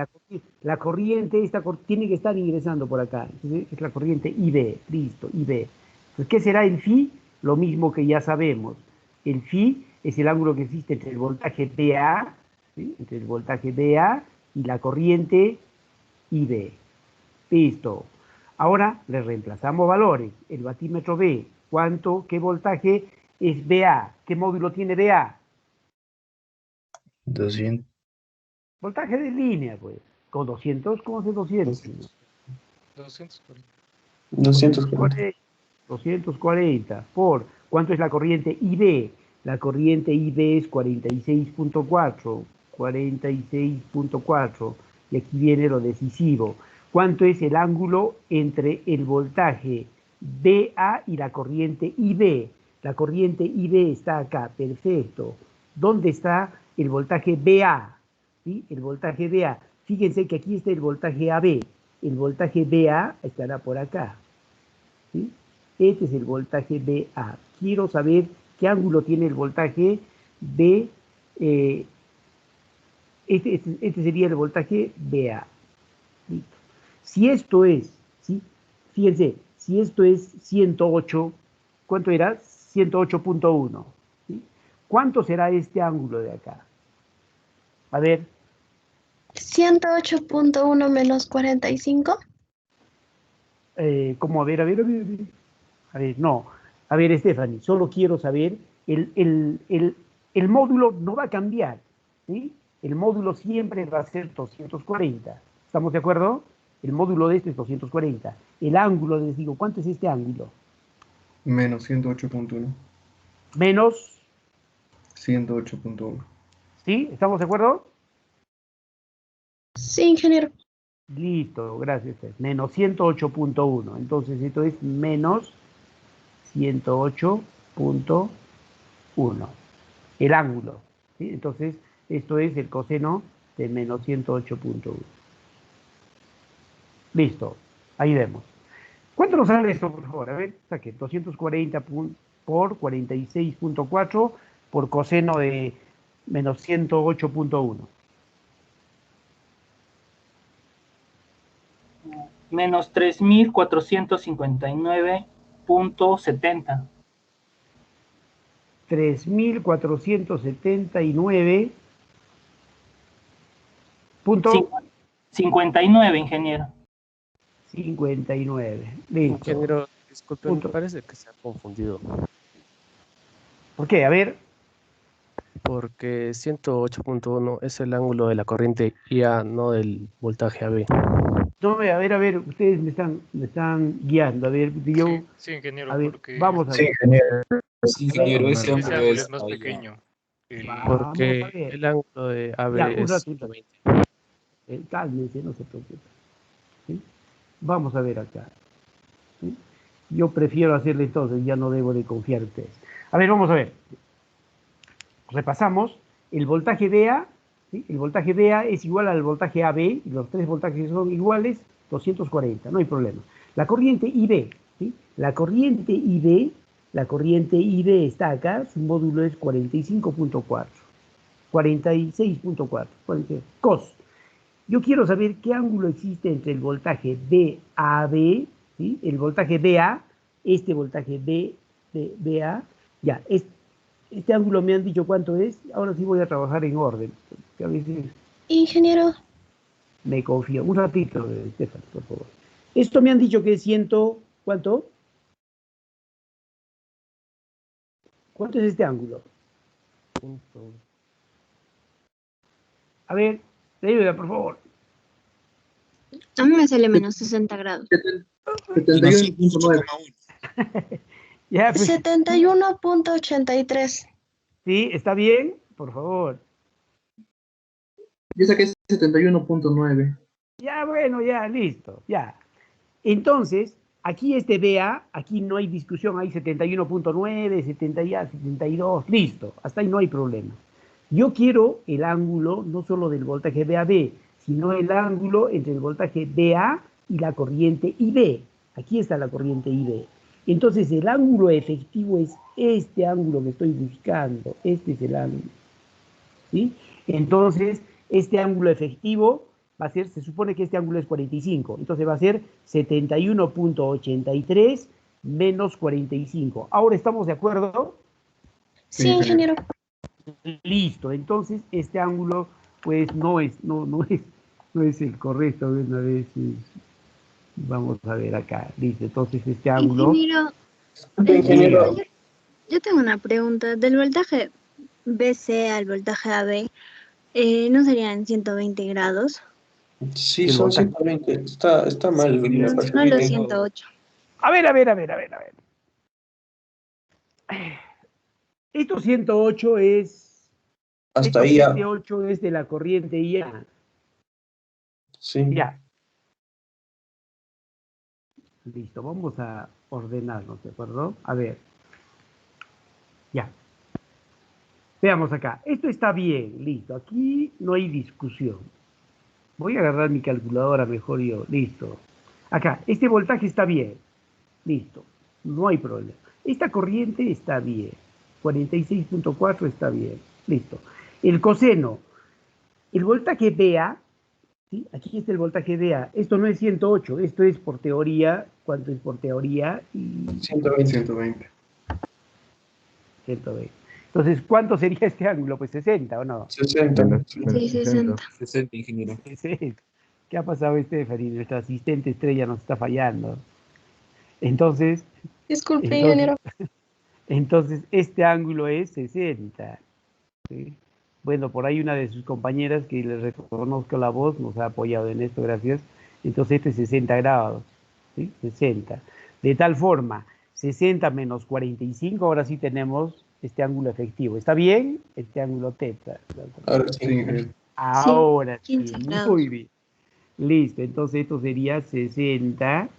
La corriente tiene que estar ingresando por acá. Entonces, es la corriente IB, listo, IB. Entonces, ¿qué será el phi? Lo mismo que ya sabemos. El phi es el ángulo que existe entre el voltaje BA, ¿sí? Entre el voltaje BA y la corriente IB. Listo. Ahora le reemplazamos valores. El batímetro B, ¿qué voltaje es BA? ¿Qué módulo tiene BA? 200. Voltaje de línea, pues. Con 200, ¿cómo hace 200? 240. 240. 240 por, ¿cuánto es la corriente IB? La corriente IB es 46.4, 46.4, y aquí viene lo decisivo. ¿Cuánto es el ángulo entre el voltaje BA y la corriente IB? La corriente IB está acá, perfecto. ¿Dónde está el voltaje BA? ¿Sí? El voltaje BA. Fíjense que aquí está el voltaje AB. El voltaje BA estará por acá, ¿sí? Este es el voltaje BA. Quiero saber qué ángulo tiene el voltaje B. Este sería el voltaje BA. Listo. Si esto es, ¿sí? Fíjense, si esto es 108, ¿cuánto era? 108.1. ¿Sí? ¿Cuánto será este ángulo de acá? A ver, 108.1 menos 45. ¿cómo? A ver. A ver, no. A ver, Stephanie, solo quiero saber, el módulo no va a cambiar, ¿sí? El módulo siempre va a ser 240. ¿Estamos de acuerdo? El módulo de este es 240. El ángulo, les digo, ¿cuánto es este ángulo? Menos 108.1. Menos, 108.1. ¿sí? ¿Estamos de acuerdo? Sí, ingeniero. Listo, gracias. Menos 108.1. Entonces esto es menos 108.1. El ángulo, ¿sí? Entonces esto es el coseno de menos 108.1. Listo, ahí vemos. ¿Cuánto nos sale esto, por favor? A ver, saque 240 por 46.4 por coseno de menos 108.1. Menos 3.459.70. 3.479. 59, ingeniero. 59. Listo. Ingeniero, disculpe, me Punto. parece que se ha confundido, ¿Por qué? A ver, porque 108.1 es el ángulo de la corriente IA, no del voltaje AB. no, a ver, ustedes me están guiando. A ver, yo, Sí, ingeniero, a ver, porque vamos a Sí, ver. ingeniero. Sí, ingeniero, ese ese ángulo ángulo es es más ahí, pequeño. El- Vamos a Porque ver. el ángulo de Ya, AB un es ratito. 120. Cálmense, no se preocupen. ¿Sí? Vamos a ver acá. ¿Sí? Yo prefiero hacerle entonces, ya no debo de confiar en ustedes. A ver, vamos a ver. repasamos, el voltaje VA, ¿sí? El voltaje VA es igual al voltaje AB, y los tres voltajes son iguales, 240, no hay problema. La corriente IB, ¿sí? La corriente IB está acá, su módulo es 45.4, 46.4, cos. Yo quiero saber qué ángulo existe entre el voltaje VAB, ¿sí? El voltaje VA, este voltaje VA, ya, este ángulo me han dicho cuánto es, ahora sí voy a trabajar en orden, que a veces Ingeniero, me confío. Un ratito, Estefan, por favor. Esto me han dicho que es ¿cuánto? ¿Cuánto es este ángulo? A ver, ayuda, por favor. A mí me sale menos 60 grados. 71.9. Ya, pues, 71.83. sí, ¿está bien? Por favor. Yo saqué 71.9. Ya, bueno, ya, listo, ya. Entonces, aquí este BA, aquí no hay discusión, hay 71.9, 70 ya, 72, listo, hasta ahí no hay problema. Yo quiero el ángulo no solo del voltaje VAB, sino el ángulo entre el voltaje VA y la corriente IB. Aquí está la corriente IB. Entonces, el ángulo efectivo es este ángulo que estoy buscando. Este es el ángulo. ¿Sí? Entonces, este ángulo efectivo va a ser, se supone que este ángulo es 45. Entonces va a ser 71.83 menos 45. ¿Ahora estamos de acuerdo? Sí, ingeniero. Listo. Entonces, este ángulo, pues, no es el correcto de una vez. Vamos a ver acá. Listo. Entonces, este ángulo. Ingeniero, yo tengo una pregunta. Del voltaje BC al voltaje AB, ¿no serían 120 grados? Sí, son 120. Está mal. No los 108. A ver. Esto 108 es. Hasta ahí ya. 108 es de la corriente IA. Sí. Ya. Listo, vamos a ordenarnos, ¿de acuerdo? A ver. Ya. Veamos acá. Esto está bien, listo. Aquí no hay discusión. Voy a agarrar mi calculadora mejor yo. Listo. Acá, este voltaje está bien. Listo. No hay problema. Esta corriente está bien. 46.4 está bien. Listo. El coseno. El voltaje VA, ¿sí? Aquí está el voltaje VA. Esto no es 108, esto es por teoría. ¿Cuánto es por teoría? 120. 120. Entonces, ¿cuánto sería este ángulo? Pues 60, ¿o no? 60. Sí, 60. 60, ingeniero. 60. ¿Qué ha pasado, Stephanie? Nuestra asistente estrella nos está fallando. Entonces, Disculpe, ingeniero. entonces este ángulo es 60. ¿Sí? Bueno, por ahí una de sus compañeras, que le reconozco la voz, nos ha apoyado en esto, gracias. Entonces este es 60 grados, ¿sí? 60. De tal forma, 60 menos 45, ahora sí tenemos este ángulo efectivo. ¿Está bien? Este ángulo teta. Ahora sí. Ahora sí, 15 grados. muy bien. Listo, entonces esto sería 60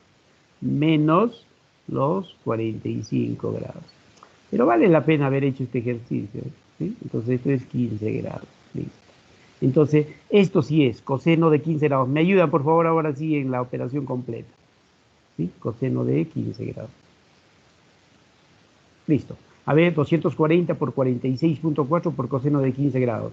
menos los 45 grados. Pero vale la pena haber hecho este ejercicio, ¿sí? Entonces esto es 15 grados. Listo. Entonces, esto sí es coseno de 15 grados. ¿Me ayudan, por favor, ahora sí en la operación completa? ¿Sí? Coseno de 15 grados. Listo. A ver, 240 por 46.4 por coseno de 15 grados.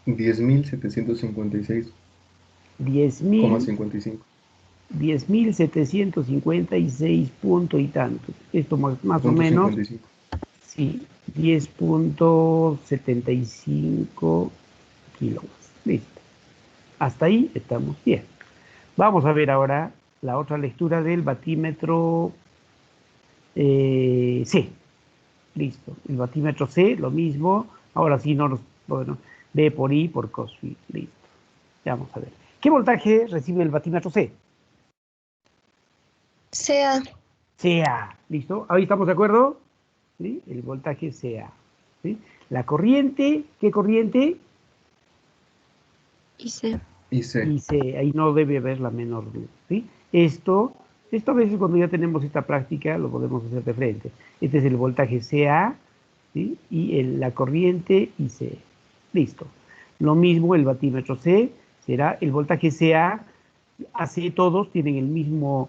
10.756,55. 10.756 punto y tantos. Esto más o menos. 55. Sí, 10.75 kilowatts. Listo. Hasta ahí estamos bien. Vamos a ver ahora la otra lectura del batímetro C. Listo. El batímetro C, lo mismo. Ahora sí, bueno, B por I por cos phi. Listo. Vamos a ver. ¿Qué voltaje recibe el batímetro C? Sea. CA. ¿Listo? ¿Ahí estamos de acuerdo? ¿Sí? El voltaje CA. ¿Sí? La corriente, ¿qué corriente? Y C. Y C. IC. Ahí no debe haber la menor duda. ¿Sí? Esto Esto a veces cuando ya tenemos esta práctica lo podemos hacer de frente. Este es el voltaje CA, ¿sí? Y la corriente IC. Listo. Lo mismo el batímetro C será el voltaje CA, AC todos tienen el mismo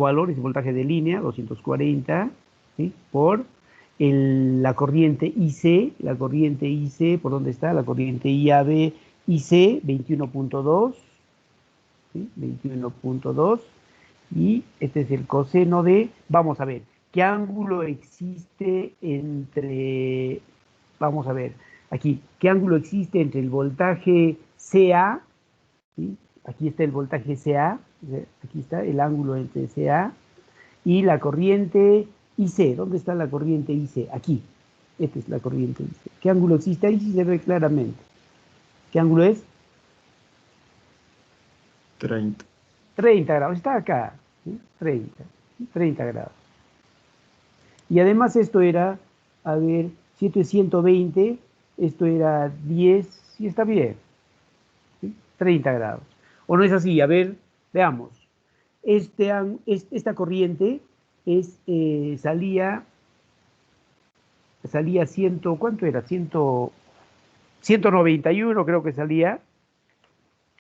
valor, es el voltaje de línea, 240, ¿sí? Por la corriente IC, ¿por dónde está? La corriente IAB, IC, 21.2, ¿sí? 21.2, y este es el coseno de, vamos a ver, ¿qué ángulo existe entre, vamos a ver, aquí, ¿qué ángulo existe entre el voltaje CA, ¿sí? Aquí está el voltaje CA, aquí está el ángulo entre CA y la corriente IC? ¿Dónde está la corriente IC? Aquí. Esta es la corriente IC. ¿Qué ángulo existe? Ahí sí se ve claramente. ¿Qué ángulo es? 30. 30 grados. Está acá. ¿Sí? 30 grados. Y además esto era, a ver, si esto es 120, esto era 10, sí está bien. ¿Sí? 30 grados. ¿O no es así? A ver, veamos. Esta corriente salía 100, ¿cuánto era? 191 creo que salía.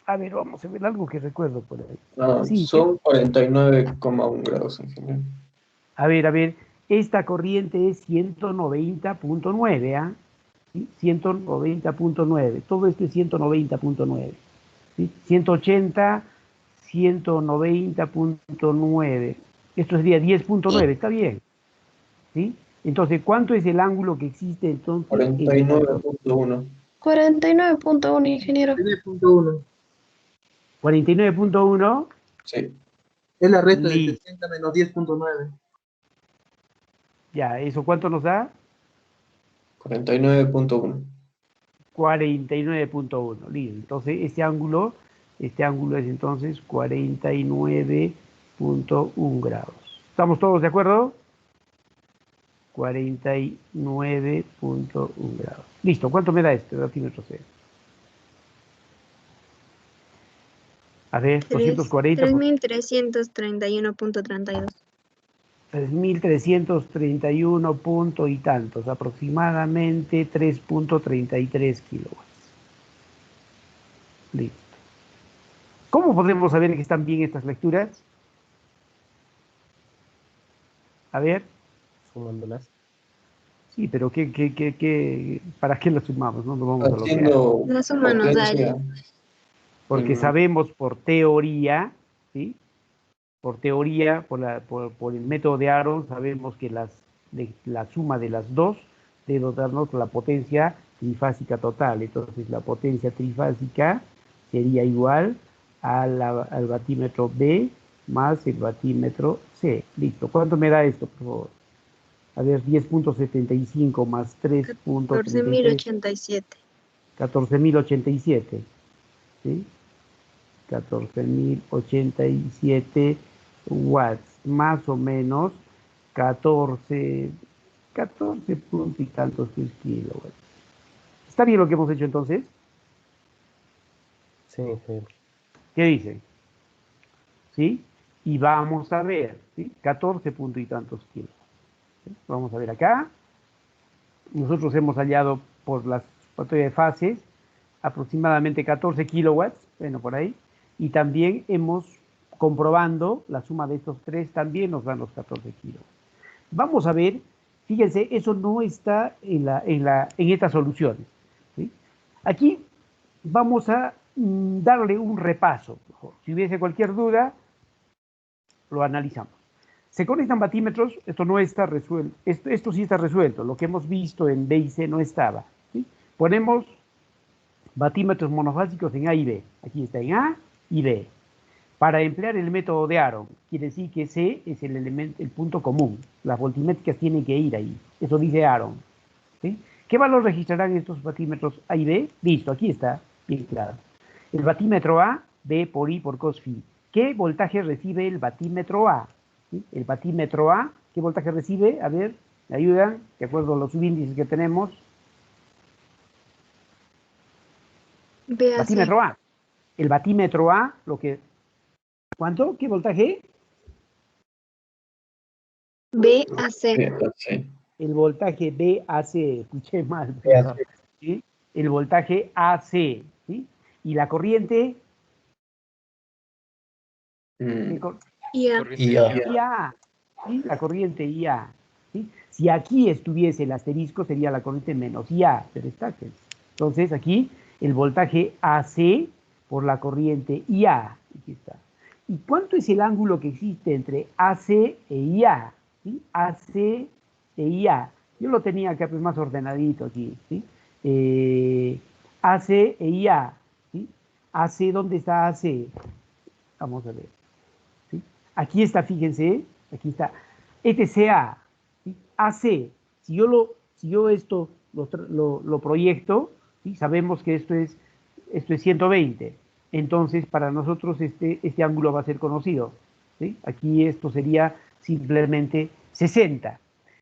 A ver, vamos a ver algo que recuerdo por ahí. No, Sí, son 49,1 grados en general. a ver, esta corriente es 190.9, ¿ah? ¿Sí? 190.9, todo esto es 190.9. ¿Sí? 180, 190.9. Esto sería 10.9, está bien. ¿Sí? Entonces, ¿cuánto es el ángulo que existe entonces? 49.1. 49.1, ingeniero. 49.1. Sí. Es la resta de Listo. 60 menos 10.9. Ya, ¿eso cuánto nos da? 49.1. 49.1. Listo. Entonces, este ángulo es entonces 49.1 grados. ¿Estamos todos de acuerdo? 49.1 grados. Listo. ¿Cuánto me da este batímetro C? A ver, 240 por 3.331.32. 3.331 punto y tantos, aproximadamente 3.33 kilowatts. Listo. ¿Cómo podemos saber que están bien estas lecturas? A ver. Sumándolas. Sí, pero ¿para qué las sumamos? No nos vamos a bloquear. Haciendo La suma nos da potencia. Porque sabemos por teoría, ¿sí? Por teoría, por el método de Aaron, sabemos que la suma de las dos debe darnos la potencia trifásica total. Entonces, la potencia trifásica sería igual al batímetro B más el batímetro C. Listo. ¿Cuánto me da esto, por favor? A ver, 10.75 más 3.33. 14.087. 14.087. ¿Sí? 14.087 watts, más o menos 14 puntos y tantos kilowatts. ¿Está bien lo que hemos hecho entonces? Sí, sí. ¿Qué dicen? ¿Sí? Y vamos a ver, ¿sí? 14 puntos y tantos kilowatts. ¿Sí? Vamos a ver acá. Nosotros hemos hallado por las baterías de fases aproximadamente 14 kilowatts, bueno, por ahí. Y también hemos comprobando la suma de estos tres, también nos dan los 14 kilowatts. Vamos a ver, fíjense, eso no está en estas soluciones. ¿Sí? Aquí vamos a darle un repaso. Si hubiese cualquier duda, lo analizamos. Se conectan batímetros, esto no está resuelto, esto sí está resuelto, lo que hemos visto en B y C no estaba. ¿Sí? Ponemos batímetros monofásicos en A y B. Aquí está en A y B. Para emplear el método de Aaron, quiere decir que C es el punto común. Las voltimétricas tienen que ir ahí. Eso dice Aaron. ¿Sí? ¿Qué valor registrarán estos batímetros A y B? Listo, aquí está, bien claro. El batímetro A, B por I por cos phi. ¿Qué voltaje recibe el batímetro A? ¿Sí? El batímetro A, ¿qué voltaje recibe? A ver, ¿me ayudan? De acuerdo a los subíndices que tenemos. Batímetro A. El batímetro A, ¿cuánto? ¿Qué voltaje? BAC. Sí. El voltaje BAC, escuché mal. BAC. ¿Sí? El voltaje AC, ¿sí? Y la corriente, Mm, IA. Corriente IA. IA, ¿sí? La corriente IA, ¿sí? Si aquí estuviese el asterisco, sería la corriente menos IA, pero está aquí. Entonces, aquí el voltaje AC por la corriente IA. Aquí está. ¿Y cuánto es el ángulo que existe entre AC e IA? ¿Sí? AC e IA. Yo lo tenía acá pues, más ordenadito aquí, ¿sí? AC e IA, ¿sí? AC, ¿dónde está AC? Vamos a ver. ¿Sí? Aquí está, fíjense, aquí está. Este sea, ¿sí? AC. Si yo esto lo proyecto, ¿sí? Sabemos que esto es 120. Entonces, para nosotros este ángulo va a ser conocido. ¿Sí? Aquí esto sería simplemente 60.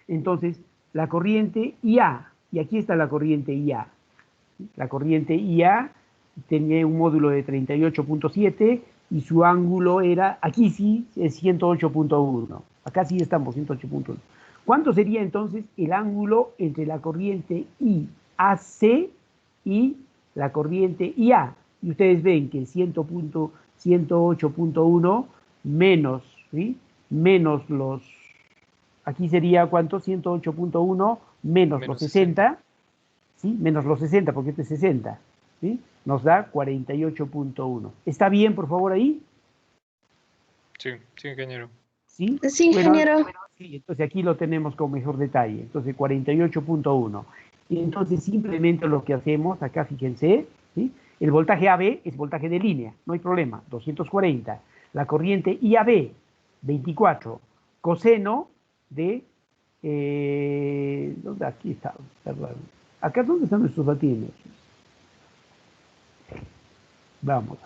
Entonces, la corriente IA, y aquí está la corriente IA. ¿Sí? La corriente IA tenía un módulo de 38.7 y su ángulo era, aquí sí, es 108.1. Acá sí estamos, 108.1. ¿Cuánto sería entonces el ángulo entre la corriente IAC y la corriente IA? Y ustedes ven que 108.1 menos, ¿sí? Menos los, aquí sería ¿cuánto? 108.1 menos los 60, ¿sí? Menos los 60, porque este es 60, ¿sí? Nos da 48.1. ¿Está bien, por favor, ahí? Sí, sí, ingeniero. ¿Sí? Sí, ingeniero. Sí, entonces aquí lo tenemos con mejor detalle. Entonces 48.1. Y entonces simplemente lo que hacemos, acá fíjense, ¿sí? El voltaje AB es voltaje de línea, no hay problema, 240. La corriente IAB, 24. Coseno de... ¿dónde? Aquí está, perdón. Acá, ¿dónde están nuestros batímetros? Vamos.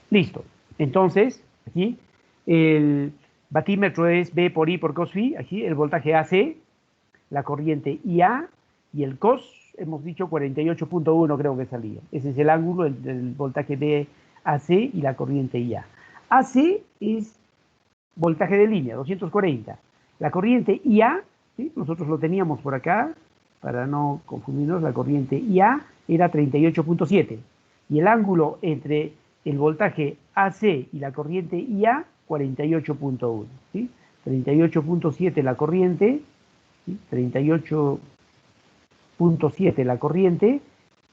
Listo. Entonces, aquí el batímetro es B por I por cos phi. Aquí el voltaje AC, la corriente IA y el cos, hemos dicho 48.1 creo que salía. Ese es el ángulo del voltaje BAC y la corriente IA. AC es voltaje de línea, 240. La corriente IA, ¿sí? Nosotros lo teníamos por acá, para no confundirnos, la corriente IA era 38.7. Y el ángulo entre el voltaje AC y la corriente IA, 48.1. ¿Sí? 38.7 la corriente, ¿sí? 38.7 la corriente,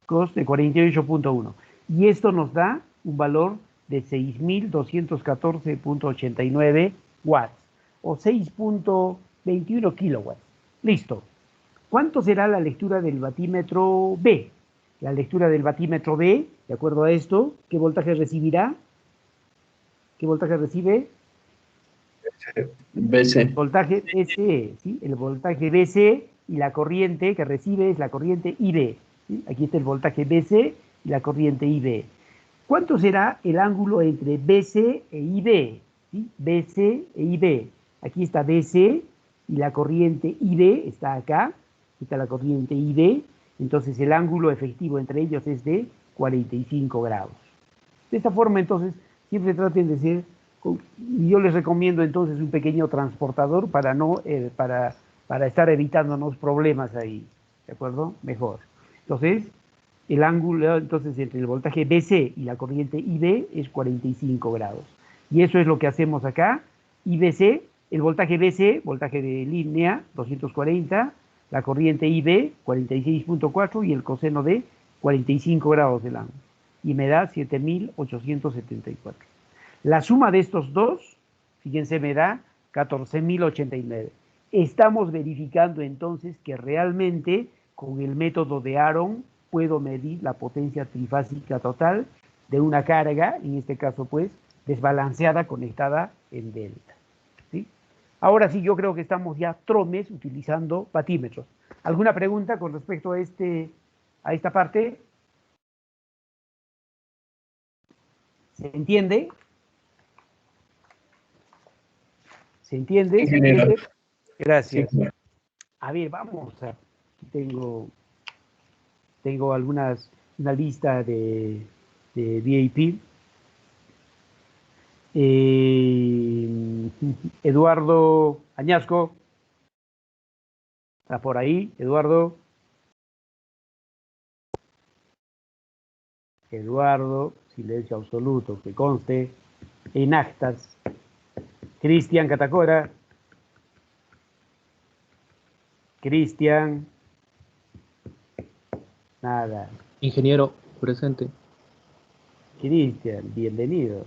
cos de 48.1. Y esto nos da un valor de 6.214.89 watts o 6.21 kilowatts. Listo. ¿Cuánto será la lectura del batímetro B? La lectura del batímetro B, de acuerdo a esto, ¿qué voltaje recibirá? ¿Qué voltaje recibe? BC. El voltaje BC, ¿sí? El voltaje BC y la corriente que recibe es la corriente IB. ¿Sí? Aquí está el voltaje BC y la corriente IB. ¿Cuánto será el ángulo entre BC e IB? ¿Sí? BC e IB. Aquí está BC y la corriente IB está acá. Aquí está la corriente IB. Entonces el ángulo efectivo entre ellos es de 45 grados. De esta forma, entonces, siempre traten de ser, y yo les recomiendo entonces un pequeño transportador para no, para estar evitándonos problemas ahí, ¿de acuerdo? Mejor. Entonces, el ángulo entonces entre el voltaje BC y la corriente IB es 45 grados. Y eso es lo que hacemos acá. IBC, el voltaje BC, voltaje de línea, 240, la corriente IB, 46.4 y el coseno de 45 grados del ángulo. Y me da 7.874. La suma de estos dos, fíjense, me da 14.089. Estamos verificando entonces que realmente con el método de Aaron puedo medir la potencia trifásica total de una carga, en este caso pues desbalanceada conectada en delta. ¿Sí? Ahora sí, yo creo que estamos ya tromes utilizando batímetros. ¿Alguna pregunta con respecto a esta parte? ¿Se entiende? ¿Se entiende? ¿Se entiende? Gracias. A ver, vamos a... Tengo una lista de VIP. Eduardo Añasco. ¿Está por ahí, Eduardo? Eduardo, silencio absoluto, que conste en actas. Cristian Catacora. Cristian. Nada. Ingeniero, presente. Cristian, bienvenido.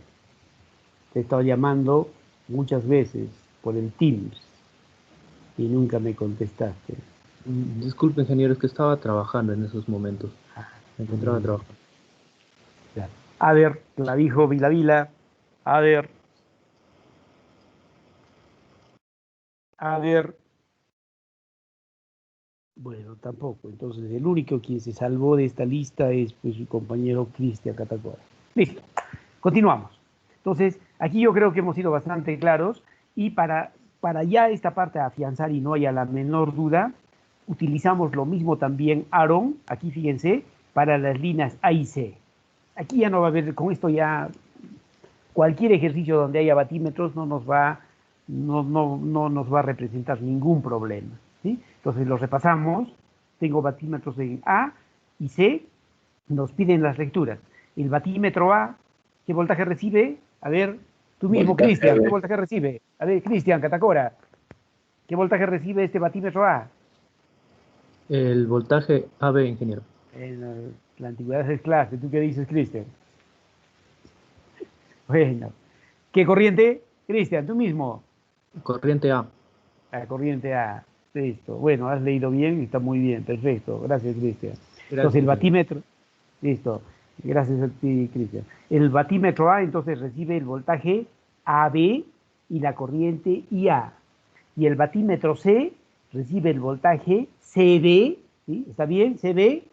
Te he estado llamando muchas veces por el Teams y nunca me contestaste. Disculpe, ingeniero, es que estaba trabajando en esos momentos. Me encontraba trabajando. Claro. A ver, clavijo Vilavila. A ver. Bueno, tampoco. Entonces, el único quien se salvó de esta lista es pues, su compañero Cristian Catacora. Listo. Continuamos. Entonces, aquí yo creo que hemos sido bastante claros y para ya esta parte afianzar y no haya la menor duda, utilizamos lo mismo también Aaron, aquí fíjense, para las líneas A y C. Aquí ya no va a haber, con esto ya cualquier ejercicio donde haya batímetros no nos va a representar ningún problema, ¿sí? Entonces los repasamos, tengo batímetros en A y C, nos piden las lecturas. El batímetro A, ¿qué voltaje recibe? A ver, tú mismo, Cristian, ¿qué voltaje recibe? A ver, Cristian Catacora, ¿qué voltaje recibe este batímetro A? El voltaje AB, ingeniero. En la antigüedad es clase, ¿tú qué dices, Cristian? Bueno, ¿qué corriente? Cristian, tú mismo. Corriente A. La corriente A. Listo. Bueno, has leído bien y está muy bien. Perfecto. Gracias, Cristian. Entonces, el batímetro. Listo. Gracias a ti, Cristian. El batímetro A, entonces, recibe el voltaje AB y la corriente IA. Y el batímetro C recibe el voltaje CB. ¿Sí? ¿Está bien? ¿CB?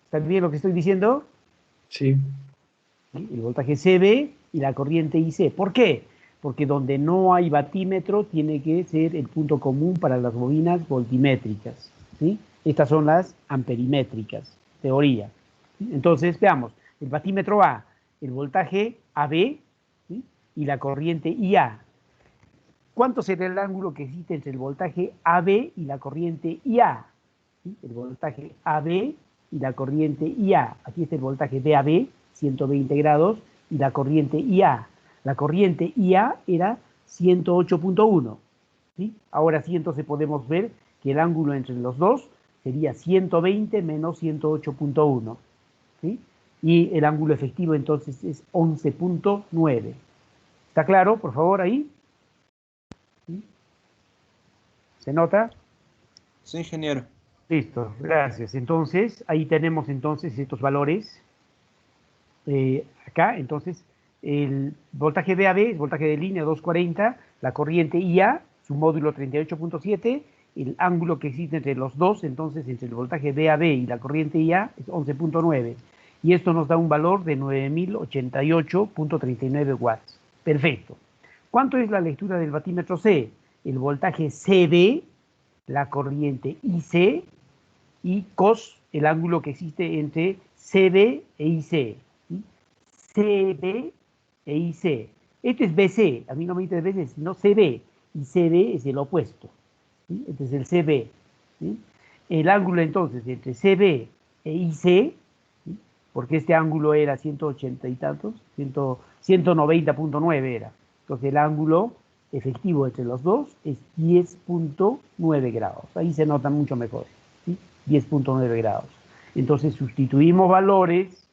¿Está bien lo que estoy diciendo? Sí. ¿Sí? El voltaje CB y la corriente IC. ¿Por qué? Porque donde no hay batímetro tiene que ser el punto común para las bobinas voltimétricas, ¿sí? Estas son las amperimétricas, teoría. ¿Sí? Entonces, veamos, el batímetro A, el voltaje AB, ¿sí? Y la corriente IA. ¿Cuánto será el ángulo que existe entre el voltaje AB y la corriente IA? ¿Sí? El voltaje AB y la corriente IA. Aquí está el voltaje DAB, 120 grados, y la corriente IA. La corriente IA era 108.1. ¿Sí? Ahora sí, entonces podemos ver que el ángulo entre los dos sería 120 menos 108.1. ¿Sí? Y el ángulo efectivo entonces es 11.9. ¿Está claro, por favor, ahí? ¿Sí? ¿Se nota? Sí, ingeniero. Listo, gracias. Entonces, ahí tenemos entonces estos valores. Acá, entonces, el voltaje DAB es voltaje de línea 240, la corriente IA, su módulo 38.7, el ángulo que existe entre los dos, entonces, entre el voltaje DAB y la corriente IA es 11.9. Y esto nos da un valor de 9088.39 watts. Perfecto. ¿Cuánto es la lectura del batímetro C? El voltaje CB, la corriente IC y cos, el ángulo que existe entre CB e IC. ¿Sí? CB e IC. Este es BC, a mí no me interesa BC, sino CB, y CB es el opuesto. ¿Sí? Este es el CB. ¿Sí? El ángulo entonces entre CB e IC, ¿sí? Porque este ángulo era 180 y tantos, 190.9 era. Entonces el ángulo efectivo entre los dos es 10.9 grados. Ahí se nota mucho mejor. ¿Sí? 10.9 grados. Entonces sustituimos valores,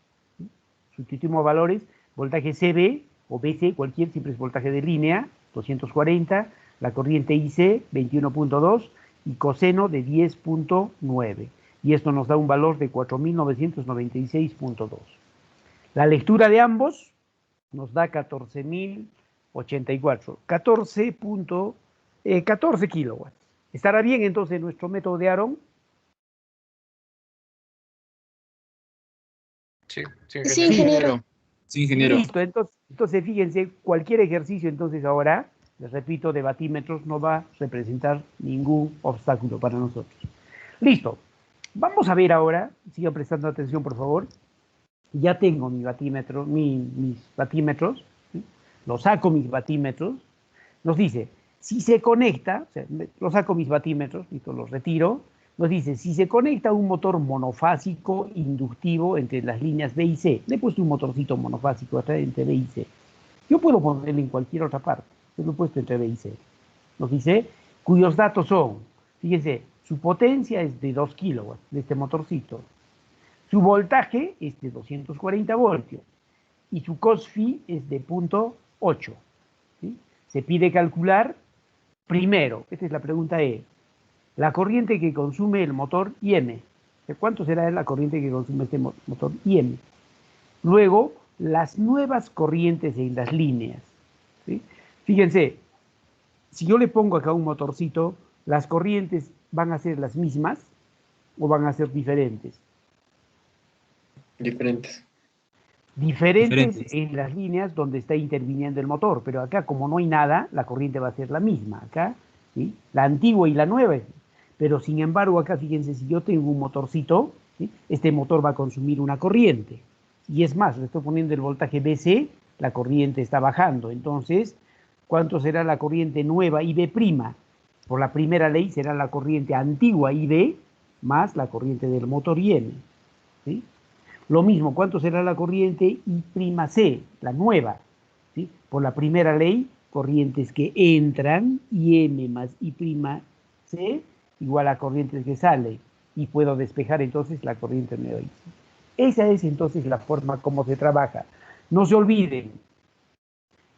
voltaje CB o BC, cualquier, siempre es voltaje de línea, 240, la corriente IC, 21.2, y coseno de 10.9. Y esto nos da un valor de 4.996.2. La lectura de ambos nos da 14.084, 14 kilowatts. ¿Estará bien entonces nuestro método de Aaron? Sí, Sí, ingeniero. Sí, ingeniero. Listo, entonces fíjense, cualquier ejercicio entonces ahora, les repito, de batímetros no va a representar ningún obstáculo para nosotros. Listo. Vamos a ver ahora, sigan prestando atención por favor. Ya tengo mi batímetro, mis batímetros, ¿sí? Lo saco mis batímetros. Nos dice, Si se conecta, o sea, lo saco mis batímetros, los retiro, nos dice, si se conecta un motor monofásico inductivo entre las líneas B y C, le he puesto un motorcito monofásico atrás entre B y C. Yo puedo ponerle en cualquier otra parte, yo lo he puesto entre B y C. Nos dice, cuyos datos son, fíjense, su potencia es de 2 kilowatts de este motorcito, su voltaje es de 240 voltios y su cos-phi es de 0.8. ¿Sí? Se pide calcular, primero, esta es la pregunta E, la corriente que consume el motor IM. ¿Cuánto será la corriente que consume este motor IM? Luego, las nuevas corrientes en las líneas. ¿Sí? Fíjense, si yo le pongo acá un motorcito, ¿las corrientes van a ser las mismas o van a ser diferentes? Diferentes. Diferentes en las líneas donde está interviniendo el motor, pero acá como no hay nada, la corriente va a ser la misma. Acá, ¿sí? La antigua y la nueva. Pero sin embargo, acá fíjense, si yo tengo un motorcito, ¿sí? Este motor va a consumir una corriente. Y es más, le estoy poniendo el voltaje BC, la corriente está bajando. Entonces, ¿cuánto será la corriente nueva IB'? Por la primera ley será la corriente antigua IB más la corriente del motor IM. ¿Sí? Lo mismo, ¿cuánto será la corriente I'C, la nueva? ¿Sí? Por la primera ley, corrientes que entran, IM más I'C, igual a corrientes que salen. Y puedo despejar entonces la corriente nueva. Esa es entonces la forma como se trabaja. No se olviden,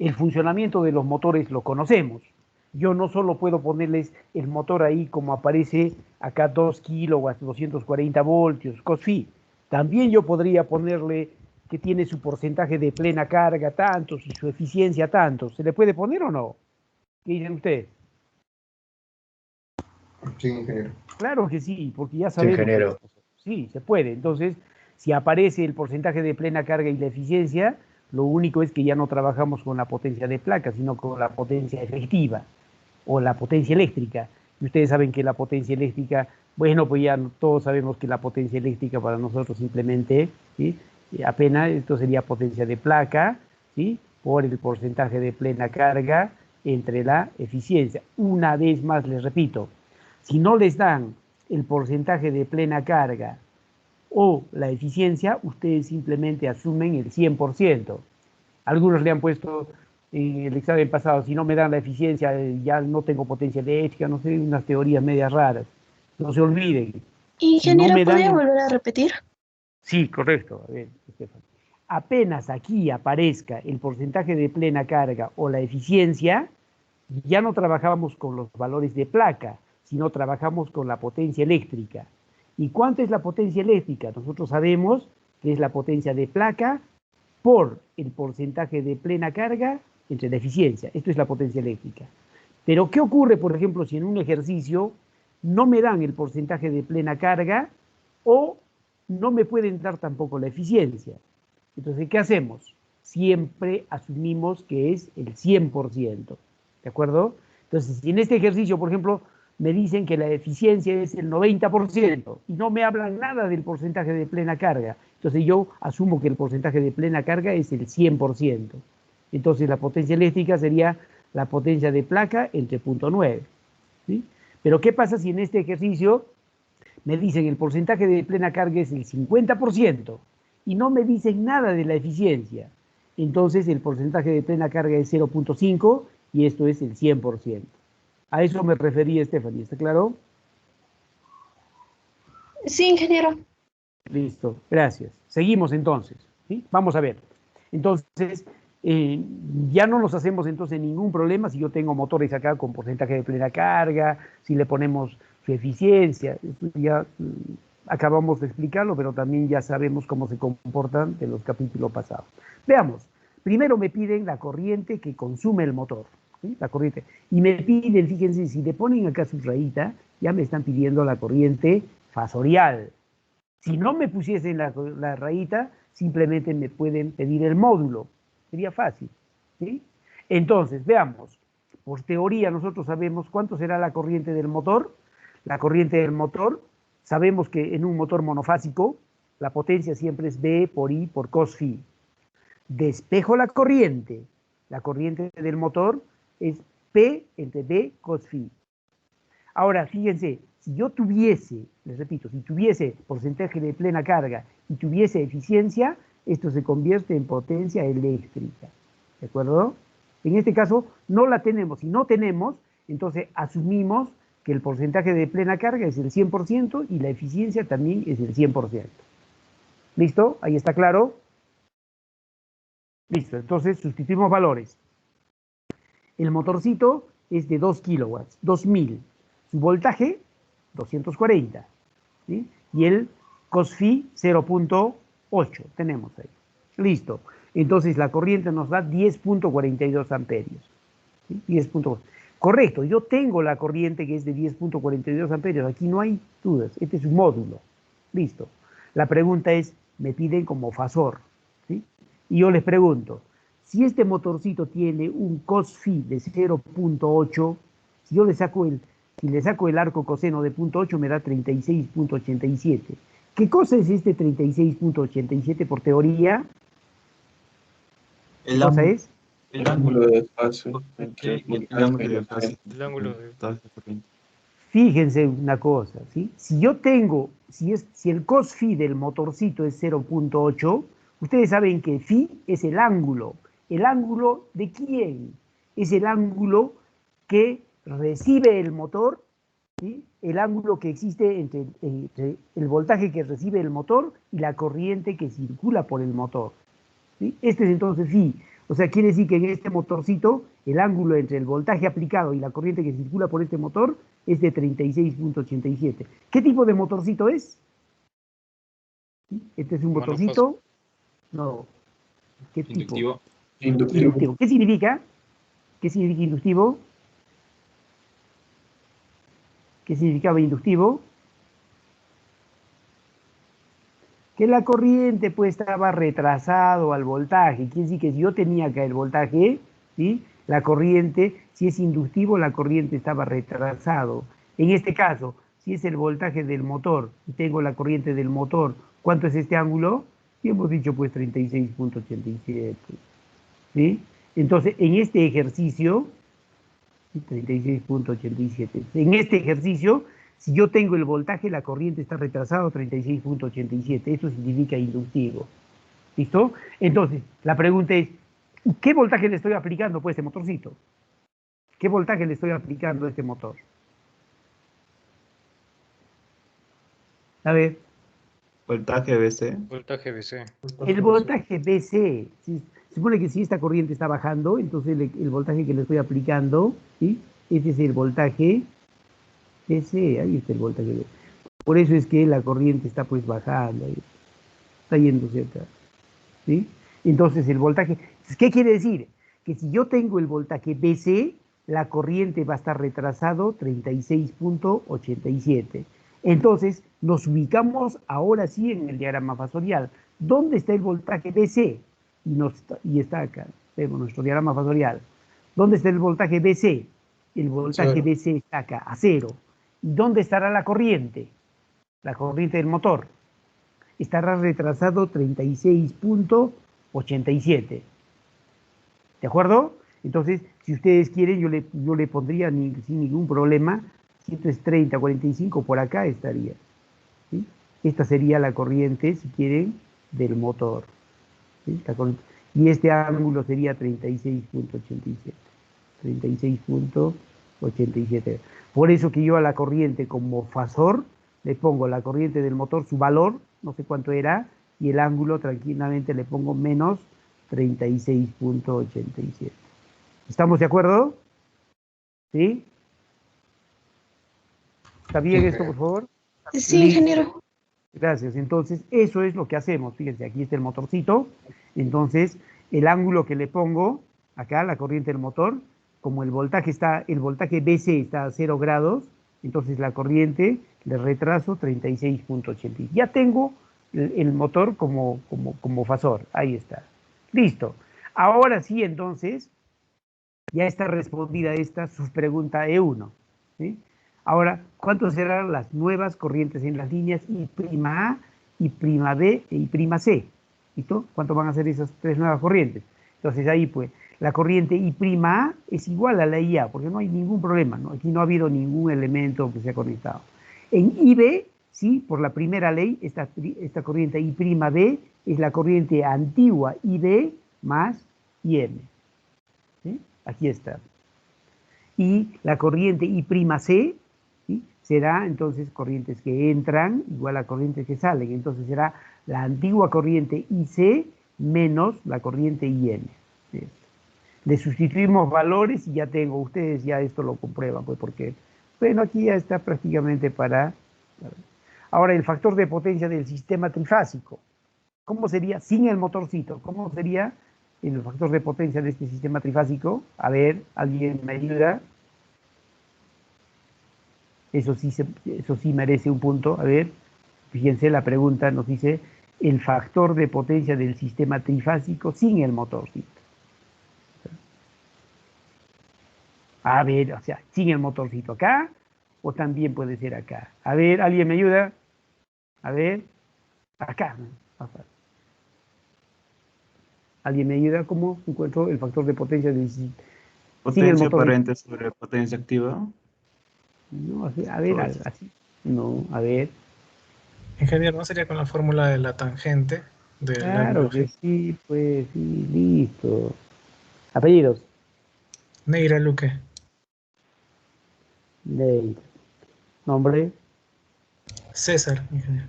el funcionamiento de los motores lo conocemos. Yo no solo puedo ponerles el motor ahí como aparece acá 2 kilowatts, 240 voltios, cos-phi. También yo podría ponerle que tiene su porcentaje de plena carga tantos y su eficiencia tantos. ¿Se le puede poner o no? ¿Qué dicen ustedes? Sí, ingeniero. Claro que sí, porque ya sabemos. Sí, ingeniero. Sí, se puede. Entonces, si aparece el porcentaje de plena carga y la eficiencia, lo único es que ya no trabajamos con la potencia de placa, sino con la potencia efectiva o la potencia eléctrica. Y ustedes saben que la potencia eléctrica, bueno, pues ya todos sabemos que la potencia eléctrica para nosotros simplemente, ¿sí? Apenas esto sería potencia de placa, ¿sí? Por el porcentaje de plena carga entre la eficiencia. Una vez más les repito, si no les dan el porcentaje de plena carga o la eficiencia, ustedes simplemente asumen el 100%. Algunos le han puesto en el examen pasado, si no me dan la eficiencia, ya no tengo potencia eléctrica, no sé, unas teorías medias raras. No se olviden. Ingeniero, Si no ¿podría volver a repetir? Sí, correcto. A ver, Estefan. Apenas aquí aparezca el porcentaje de plena carga o la eficiencia, ya no trabajamos con los valores de placa, sino trabajamos con la potencia eléctrica. ¿Y cuánto es la potencia eléctrica? Nosotros sabemos que es la potencia de placa por el porcentaje de plena carga entre la eficiencia. Esto es la potencia eléctrica. Pero, ¿qué ocurre, por ejemplo, si en un ejercicio no me dan el porcentaje de plena carga o no me pueden dar tampoco la eficiencia? Entonces, ¿qué hacemos? Siempre asumimos que es el 100%. ¿De acuerdo? Entonces, si en este ejercicio, por ejemplo, me dicen que la eficiencia es el 90% y no me hablan nada del porcentaje de plena carga, entonces yo asumo que el porcentaje de plena carga es el 100%. Entonces la potencia eléctrica sería la potencia de placa entre 0.9. ¿Sí? Pero ¿qué pasa si en este ejercicio me dicen el porcentaje de plena carga es el 50% y no me dicen nada de la eficiencia? Entonces el porcentaje de plena carga es 0.5 y esto es el 100%. A eso me refería, Stephanie, ¿está claro? Sí, ingeniero. Listo, gracias. Seguimos entonces, ¿sí? Vamos a ver. Entonces, ya no nos hacemos entonces ningún problema si yo tengo motores acá con porcentaje de plena carga, si le ponemos su eficiencia. Esto ya acabamos de explicarlo, pero también ya sabemos cómo se comportan de los capítulos pasados. Veamos. Primero me piden la corriente que consume el motor. ¿Sí? La corriente. Y me piden, fíjense, si le ponen acá su rayita, ya me están pidiendo la corriente fasorial. Si no me pusiesen la rayita, simplemente me pueden pedir el módulo. Sería fácil. ¿Sí? Entonces, veamos. Por teoría, nosotros sabemos cuánto será la corriente del motor. La corriente del motor, sabemos que en un motor monofásico, la potencia siempre es B por I por cos-phi. Despejo la corriente. La corriente del motor es P entre B cos phi. Ahora, fíjense, si yo tuviese, les repito, si tuviese porcentaje de plena carga y tuviese eficiencia, esto se convierte en potencia eléctrica. ¿De acuerdo? En este caso, no la tenemos. Si no tenemos, entonces asumimos que el porcentaje de plena carga es el 100% y la eficiencia también es el 100%. ¿Listo? ¿Ahí está claro? Listo. Entonces, sustituimos valores. El motorcito es de 2 kilowatts, 2000. Su voltaje, 240. ¿Sí? Y el cos phi, 0.8. Tenemos ahí. Listo. Entonces, la corriente nos da 10.42 amperios. ¿Sí? 10. Correcto, yo tengo la corriente que es de 10.42 amperios. Aquí no hay dudas. Este es un módulo. Listo. La pregunta es, me piden como fasor. ¿Sí? Y yo les pregunto, si este motorcito tiene un cos phi de 0.8, si yo le saco el arco coseno de 0.8 me da 36.87. ¿Qué cosa es este 36.87 por teoría? ¿Qué cosa es? El ángulo de fase. El ángulo de corriente. Fíjense una cosa, ¿sí? Si el cos phi del motorcito es 0.8, ustedes saben que phi es el ángulo. ¿El ángulo de quién? Es el ángulo que recibe el motor, ¿sí? El ángulo que existe entre el voltaje que recibe el motor y la corriente que circula por el motor. ¿Sí? Este es entonces phi. O sea, quiere decir que en este motorcito el ángulo entre el voltaje aplicado y la corriente que circula por este motor es de 36.87. ¿Qué tipo de motorcito es? ¿Sí? Este es un motorcito. No. ¿Qué tipo? Inductivo. Inductivo. ¿Qué significa? ¿Qué significa inductivo? ¿Qué significaba inductivo? Que la corriente pues estaba retrasado al voltaje. Quiere decir que si yo tenía acá el voltaje, ¿sí? La corriente, si es inductivo, la corriente estaba retrasado. En este caso, si es el voltaje del motor y tengo la corriente del motor, ¿cuánto es este ángulo? Y hemos dicho pues 36.87. ¿Sí? Entonces, en este ejercicio, 36.87. En este ejercicio, si yo tengo el voltaje, la corriente está retrasada a 36.87. Esto significa inductivo. ¿Listo? Entonces, la pregunta es, ¿qué voltaje le estoy aplicando pues a este motorcito? ¿Qué voltaje le estoy aplicando a este motor? A ver. Voltaje BC. Voltaje BC. El voltaje BC. ¿Sí? Se supone que si esta corriente está bajando, entonces el voltaje que le estoy aplicando, ¿sí? Este es el voltaje BC. Ahí está el voltaje BC. Por eso es que la corriente está pues bajando. Ahí. Está yéndose acá. ¿Sí? Entonces el voltaje... ¿Qué quiere decir? Que si yo tengo el voltaje BC, la corriente va a estar retrasado 36.87. Entonces nos ubicamos ahora sí en el diagrama fasorial. ¿Dónde está el voltaje BC? Y está acá. Vemos nuestro diagrama fasorial. ¿Dónde está el voltaje BC? El voltaje BC está acá, a 0. ¿Y dónde estará la corriente? La corriente del motor. Estará retrasado 36.87. ¿De acuerdo? Entonces, si ustedes quieren, yo le pondría sin ningún problema, si esto es 30, 45, por acá estaría. ¿Sí? Esta sería la corriente, si quieren, del motor. ¿Sí? Y este ángulo sería 36.87. 36.87. Por eso que yo a la corriente como fasor le pongo la corriente del motor, su valor, no sé cuánto era, y el ángulo tranquilamente le pongo menos 36.87. ¿Estamos de acuerdo? ¿Sí? ¿Está bien esto, por favor? Sí, ingeniero. Gracias. Entonces, eso es lo que hacemos. Fíjense, aquí está el motorcito. Entonces, el ángulo que le pongo, acá, la corriente del motor, como el voltaje BC está a 0 grados, entonces la corriente le retraso 36.80. Ya tengo el motor como fasor. Ahí está. Listo. Ahora sí, entonces, ya está respondida esta subpregunta E1. ¿Sí? Ahora, ¿cuántas serán las nuevas corrientes en las líneas I'A, I'B e I'C? ¿Listo? ¿Cuánto van a ser esas tres nuevas corrientes? Entonces ahí pues, la corriente I'(A) es igual a la IA, porque no hay ningún problema, ¿no? Aquí no ha habido ningún elemento que se ha conectado. En IB, sí, por la primera ley, esta corriente I'B es la corriente antigua IB más IM. ¿Sí? Aquí está. Y la corriente I'C, ¿sí?, será entonces corrientes que entran igual a corrientes que salen. Entonces será la antigua corriente IC menos la corriente IM. ¿Sí? Le sustituimos valores y ya tengo, ustedes ya esto lo comprueban, pues porque, bueno, aquí ya está prácticamente para... Ahora, el factor de potencia del sistema trifásico, ¿cómo sería sin el motorcito? ¿Cómo sería el factor de potencia de este sistema trifásico? A ver, ¿alguien me ayuda? Eso sí merece un punto. A ver, fíjense, la pregunta nos dice el factor de potencia del sistema trifásico sin el motorcito. A ver, o sea, sin el motorcito acá, o también puede ser acá. A ver, ¿alguien me ayuda? A ver, acá. ¿Alguien me ayuda? ¿Cómo encuentro el factor de potencia del sin el Potencia motor? aparente sobre potencia activa. No, a ver, así. No, a ver. Ingeniero, ¿no sería con la fórmula de la tangente del Claro ángulo que G? sí, pues sí, listo. Apellidos. Neira Luque. Ley. Nombre. César, ingeniero.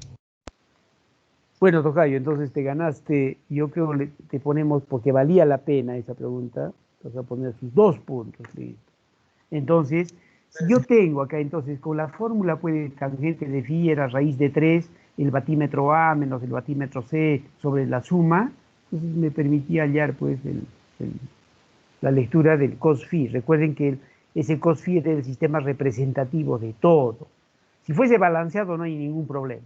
Bueno, tocayo, entonces te ganaste, yo creo que te ponemos, porque valía la pena esa pregunta, te vas a poner sus 2 puntos, listo. Entonces, si yo tengo acá, entonces, con la fórmula, pues, tangente de phi era raíz de 3, el batímetro A menos el batímetro C sobre la suma, entonces me permitía hallar, pues, la lectura del cos phi. Recuerden que ese cos phi es el sistema representativo de todo. Si fuese balanceado no hay ningún problema.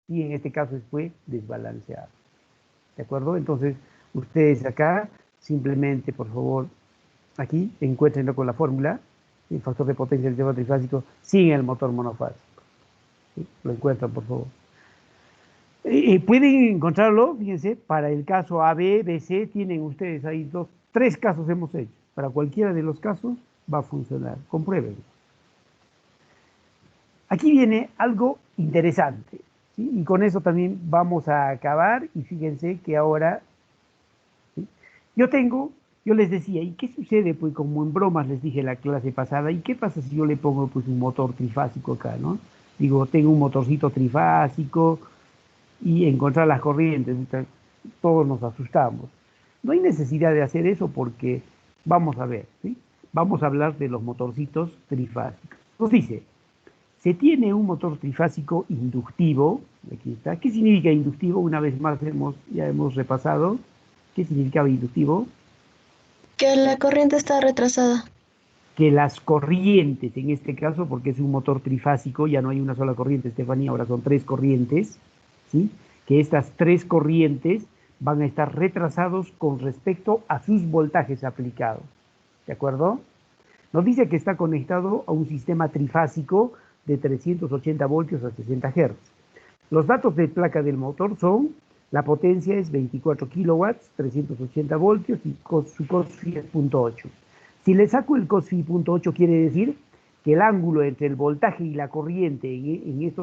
Y en este caso fue desbalanceado. ¿De acuerdo? Entonces, ustedes acá, simplemente, por favor, aquí, encuéntrenlo con la fórmula, el factor de potencia del sistema trifásico sin el motor monofásico. ¿Sí? Lo encuentran, por favor. Pueden encontrarlo, fíjense, para el caso AB, BC, tienen ustedes ahí 3 casos hemos hecho. Para cualquiera de los casos va a funcionar. Compruébenlo. Aquí viene algo interesante, ¿sí? Y con eso también vamos a acabar. Y fíjense que ahora, ¿sí?, yo les decía, ¿y qué sucede? Pues como en bromas les dije la clase pasada, ¿y qué pasa si yo le pongo pues un motor trifásico acá, ¿no? Digo, tengo un motorcito trifásico y encontrar las corrientes, todos nos asustamos. No hay necesidad de hacer eso porque, vamos a ver, ¿sí? Vamos a hablar de los motorcitos trifásicos. Nos dice, se tiene un motor trifásico inductivo, aquí está. ¿Qué significa inductivo? Una vez más ya hemos repasado. ¿Qué significaba inductivo? Que la corriente está retrasada. Que las corrientes, en este caso, porque es un motor trifásico, ya no hay una sola corriente, Estefanía, ahora son 3 corrientes, ¿sí? Que estas 3 corrientes van a estar retrasados con respecto a sus voltajes aplicados. ¿De acuerdo? Nos dice que está conectado a un sistema trifásico de 380 voltios a 60 Hz. Los datos de placa del motor son, la potencia es 24 kilowatts, 380 voltios y su cos phi es 0.8. Si le saco el cos phi 0.8 quiere decir que el ángulo entre el voltaje y la corriente en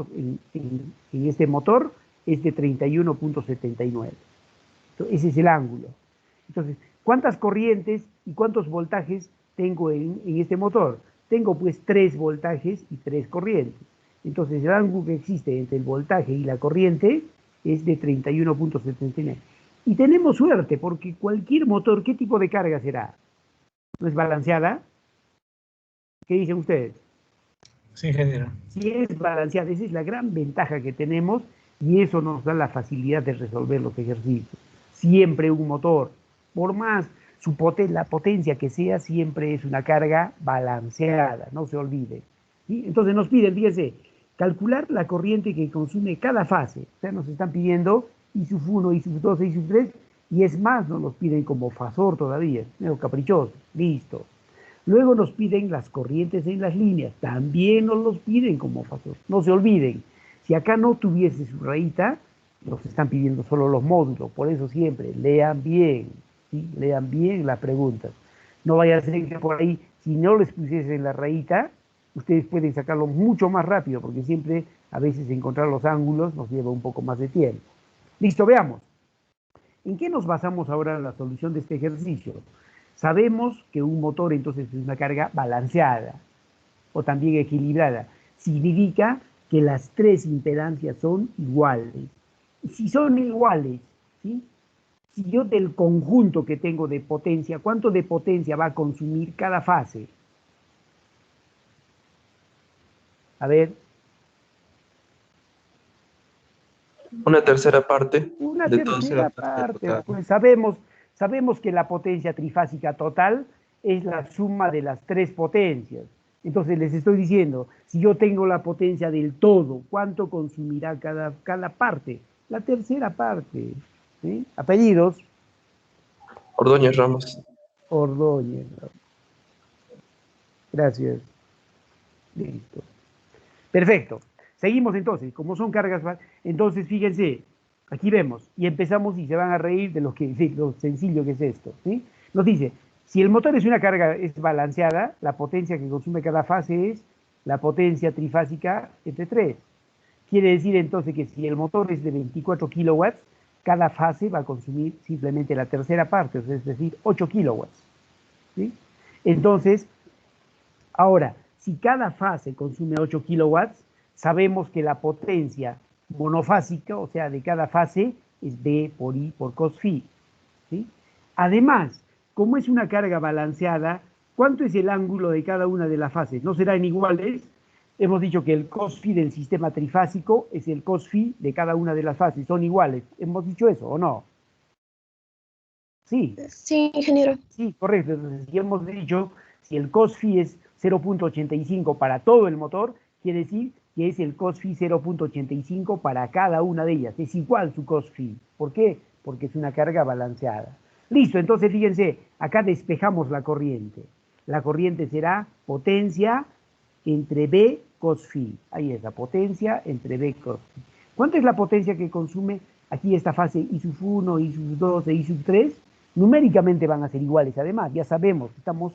este motor es de 31.79. Ese es el ángulo. Entonces, ¿cuántas corrientes y cuántos voltajes tengo en este motor? Tengo pues 3 voltajes y 3 corrientes. Entonces el ángulo que existe entre el voltaje y la corriente es de 31.79. Y tenemos suerte porque cualquier motor, ¿qué tipo de carga será? ¿No es balanceada? ¿Qué dicen ustedes? Sí, ingeniero. Si es balanceada, esa es la gran ventaja que tenemos y eso nos da la facilidad de resolver los ejercicios. Siempre un motor, por más la potencia que sea, siempre es una carga balanceada, no se olvide. ¿Sí? Entonces nos piden, fíjense, calcular la corriente que consume cada fase. O sea, nos están pidiendo I sub 1, I sub 2, I sub 3, y es más, nos los piden como fasor todavía, medio caprichoso, listo. Luego nos piden las corrientes en las líneas, también nos los piden como fasor. No se olviden, si acá no tuviese su rayita, nos están pidiendo solo los módulos, por eso siempre, lean bien. ¿sí? Lean bien las preguntas. No vaya a ser que por ahí, si no les pusiesen la rayita, ustedes pueden sacarlo mucho más rápido, porque siempre a veces encontrar los ángulos nos lleva un poco más de tiempo. Listo, veamos. ¿En qué nos basamos ahora en la solución de este ejercicio? Sabemos que un motor entonces es una carga balanceada o también equilibrada. Significa que las tres impedancias son iguales. Y si son iguales, ¿sí? Si yo del conjunto que tengo de potencia, ¿cuánto de potencia va a consumir cada fase? A ver. Una tercera parte. Una de tercera toda parte. Pues sabemos que la potencia trifásica total es la suma de las tres potencias. Entonces les estoy diciendo, si yo tengo la potencia del todo, ¿cuánto consumirá cada parte? La tercera parte. ¿Sí? Apellidos. Ordóñez Ramos. Ordóñez. Gracias. Listo. Perfecto. Seguimos entonces. Como son cargas, entonces fíjense, aquí vemos y empezamos y se van a reír de lo sencillo que es esto. ¿Sí? Nos dice, si el motor es una carga es balanceada, la potencia que consume cada fase es la potencia trifásica entre 3. Quiere decir entonces que si el motor es de 24 kilowatts, cada fase va a consumir simplemente la tercera parte, es decir, 8 kilowatts. ¿Sí? Entonces, ahora, si cada fase consume 8 kilowatts, sabemos que la potencia monofásica, o sea, de cada fase, es B por I por cos phi. ¿Sí? Además, como es una carga balanceada, ¿cuánto es el ángulo de cada una de las fases? ¿No serán iguales? Hemos dicho que el cos phi del sistema trifásico es el cos phi de cada una de las fases, son iguales. ¿Hemos dicho eso o no? Sí. Sí, ingeniero. Sí, correcto. Entonces, si hemos dicho, si el cos phi es 0.85 para todo el motor, quiere decir que es el cos phi 0.85 para cada una de ellas. Es igual su cos phi. ¿Por qué? Porque es una carga balanceada. Listo, entonces fíjense, acá despejamos la corriente. La corriente será potencia entre B cos phi. Ahí es la potencia entre B cos phi. ¿Cuánto es la potencia que consume aquí esta fase I sub 1, I sub 2 e I sub 3? Numéricamente van a ser iguales. Además, ya sabemos, estamos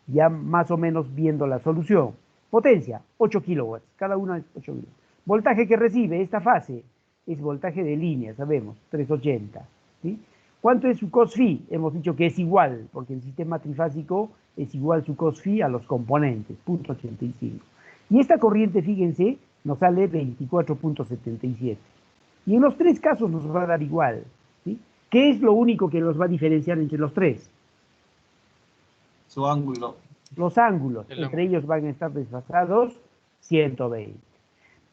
ya más o menos viendo la solución. Potencia, 8 kilowatts. Cada una es 8 kilowatts. Voltaje que recibe esta fase es voltaje de línea, sabemos, 380. ¿Sí? ¿Cuánto es su cos phi? Hemos dicho que es igual, porque el sistema trifásico es igual su cos phi a los componentes, 0.85. Y esta corriente, fíjense, nos sale 24.77. Y en los tres casos nos va a dar igual. ¿Sí? ¿Qué es lo único que los va a diferenciar entre los tres? Su ángulo. Los ángulos. Entre ellos van a estar desfasados 120.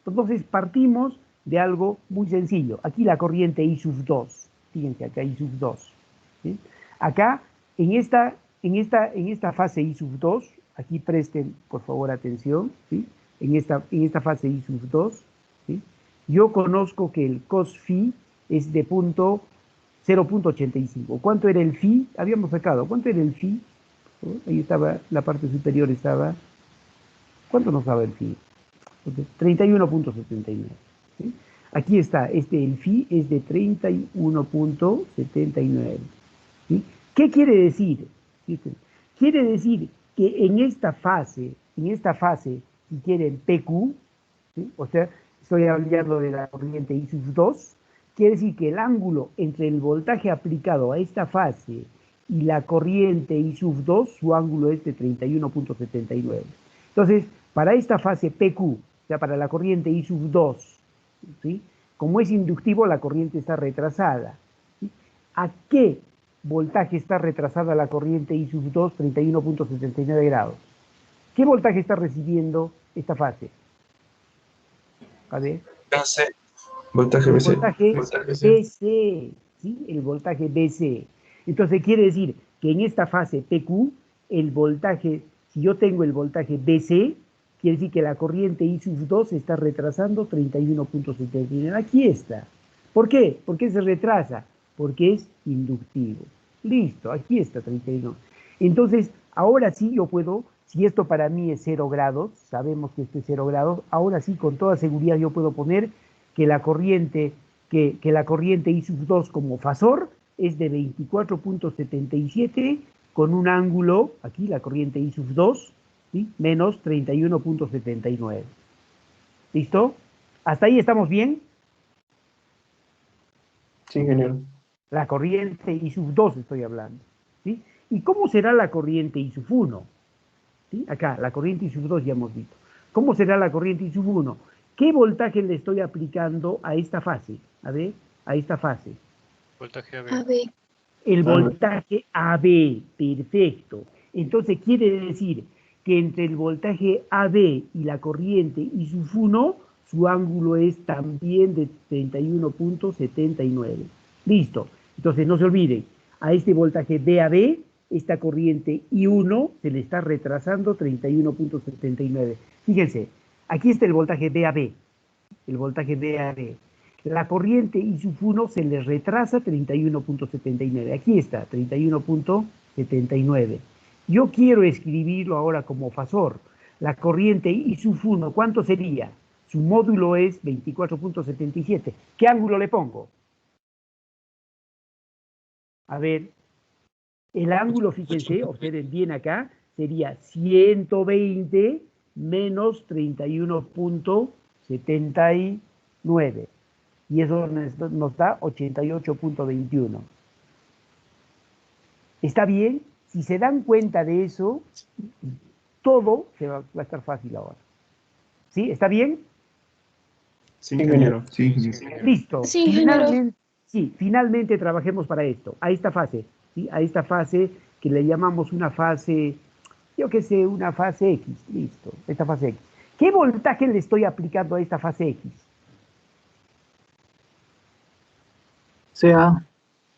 Entonces partimos de algo muy sencillo. Aquí la corriente I sub 2. Fíjense, acá I sub 2. ¿Sí? Acá, en esta fase I sub 2, aquí presten por favor atención, ¿sí? en esta fase I sub 2, ¿sí? Yo conozco que el cos phi es de 0.85. ¿Cuánto era el phi? Habíamos sacado. ¿Cuánto era el phi? Ahí estaba, la parte superior estaba. ¿Cuánto nos daba el phi? 31.79. ¿Sí? Aquí está, el phi es de 31.79. ¿Sí? ¿Qué quiere decir? ¿Viste? Quiere decir que en esta fase, si quieren PQ, ¿sí? O sea, estoy hablando de la corriente I sub 2, quiere decir que el ángulo entre el voltaje aplicado a esta fase y la corriente I sub 2, su ángulo es de 31.79. Entonces, para esta fase PQ, o sea, para la corriente I sub 2, ¿sí? Como es inductivo, la corriente está retrasada. ¿Sí? ¿A qué voltaje está retrasada la corriente I sub 2, 31.79 grados? ¿Qué voltaje está recibiendo esta fase? A ver. BC. Voltaje BC. Voltaje BC. ¿Sí? El voltaje BC. Entonces quiere decir que en esta fase PQ, el voltaje, si yo tengo el voltaje BC, quiere decir que la corriente I sub 2 se está retrasando 31.79. Aquí está. ¿Por qué? ¿Por qué se retrasa? Porque es inductivo. Listo, aquí está 31. Entonces, ahora sí yo puedo, si esto para mí es 0 grados, sabemos que esto es 0 grados, ahora sí con toda seguridad yo puedo poner que la corriente I sub 2 como fasor es de 24.77 con un ángulo, aquí la corriente I sub 2, ¿sí? Menos 31.79. ¿Listo? ¿Hasta ahí estamos bien? Sí, ingeniero. La corriente I sub 2 estoy hablando. ¿Sí? ¿Y cómo será la corriente I sub 1? ¿Sí? Acá, la corriente I sub 2 ya hemos visto. ¿Cómo será la corriente I sub 1? ¿Qué voltaje le estoy aplicando a esta fase? A ver, a esta fase. Voltaje AB. AB. El voltaje AB, perfecto. Entonces quiere decir que entre el voltaje AB y la corriente I sub 1, su ángulo es también de 31.79. Listo. Entonces no se olviden, a este voltaje BAB, esta corriente I1 se le está retrasando 31.79. Fíjense, aquí está el voltaje BAB, el voltaje BAB. La corriente I sub 1 se le retrasa 31.79. Aquí está, 31.79. Yo quiero escribirlo ahora como fasor. La corriente I sub 1, ¿cuánto sería? Su módulo es 24.77. ¿Qué ángulo le pongo? A ver, el ángulo, fíjense, observen bien acá, sería 120 menos 31.79. Y eso nos da 88.21. ¿Está bien? Si se dan cuenta de eso, todo va a estar fácil ahora. ¿Sí? ¿Está bien? Sí, ingeniero. Sí, ingeniero. Listo. Sí, ingeniero. Finalmente trabajemos para esto, a esta fase, ¿sí? A esta fase que le llamamos una fase, yo qué sé, una fase X. Listo, esta fase X. ¿Qué voltaje le estoy aplicando a esta fase X? CA.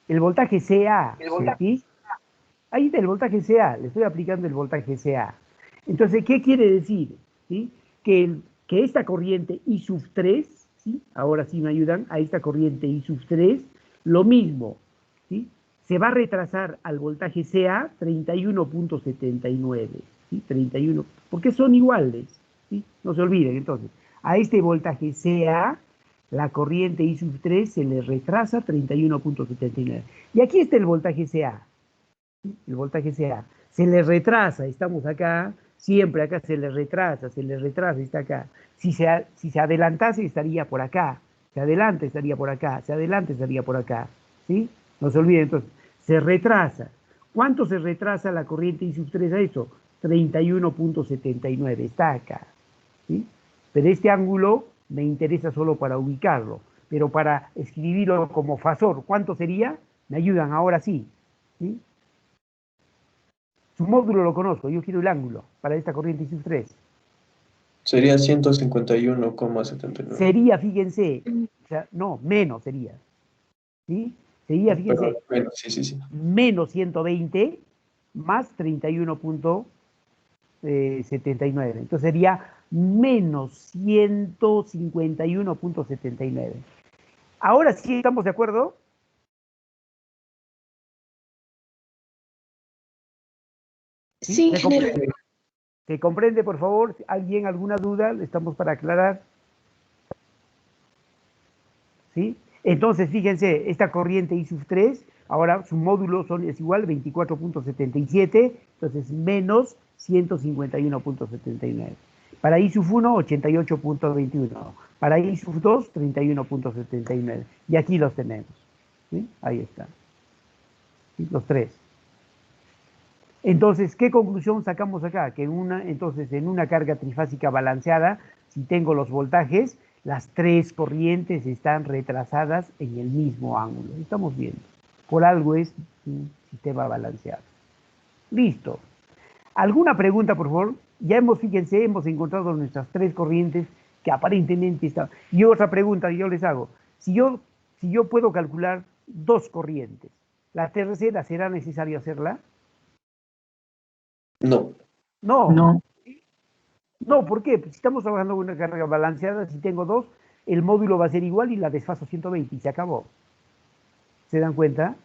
El voltaje CA. ¿Sí? Ahí está el voltaje CA, le estoy aplicando el voltaje CA. Entonces, ¿qué quiere decir? ¿Sí? Que esta corriente I sub 3, ¿sí? Ahora sí me ayudan, a esta corriente I sub 3, lo mismo, ¿sí? Se va a retrasar al voltaje CA 31.79, ¿sí? 31, porque son iguales, ¿sí? No se olviden, entonces, a este voltaje CA, la corriente I sub 3 se le retrasa 31.79. Y aquí está el voltaje CA. El voltaje CA. Se le retrasa, estamos acá, siempre acá se le retrasa, está acá. Si se adelantase estaría por acá, se adelanta estaría por acá, se adelanta estaría por acá, ¿sí? No se olviden, entonces, se retrasa. ¿Cuánto se retrasa la corriente I sub 3 a esto? 31.79, está acá, ¿sí? Pero este ángulo me interesa solo para ubicarlo, pero para escribirlo como fasor, ¿cuánto sería? Me ayudan ahora sí, ¿sí? Su módulo lo conozco, yo quiero el ángulo para esta corriente I sub 3. Sería 151,79. Sería, fíjense, o sea, no, menos sería. ¿Sí? Sería, fíjense, menos, sí. Menos 120 más 31.79. Entonces sería menos 151.79. Ahora sí estamos de acuerdo. Sí, ingeniero. ¿Se comprende, por favor? ¿Alguien, alguna duda? Estamos para aclarar. ¿Sí? Entonces, fíjense, esta corriente I sub 3, ahora su módulo es igual, 24.77, entonces menos 151.79. Para I sub 1, 88.21. Para I sub 2, 31.79. Y aquí los tenemos. ¿Sí? Ahí están. ¿Sí? Los tres. Entonces, ¿qué conclusión sacamos acá? Que entonces, en una carga trifásica balanceada, si tengo los voltajes, las tres corrientes están retrasadas en el mismo ángulo. Estamos viendo. Por algo es un sistema balanceado. Listo. ¿Alguna pregunta, por favor? Ya fíjense, hemos encontrado nuestras tres corrientes que aparentemente están. Y otra pregunta que yo les hago. Si yo puedo calcular dos corrientes, ¿la tercera será necesario hacerla? No. No, ¿por qué? Pues si estamos trabajando con una carga balanceada, si tengo dos, el módulo va a ser igual y la desfaso 120 y se acabó. ¿Se dan cuenta?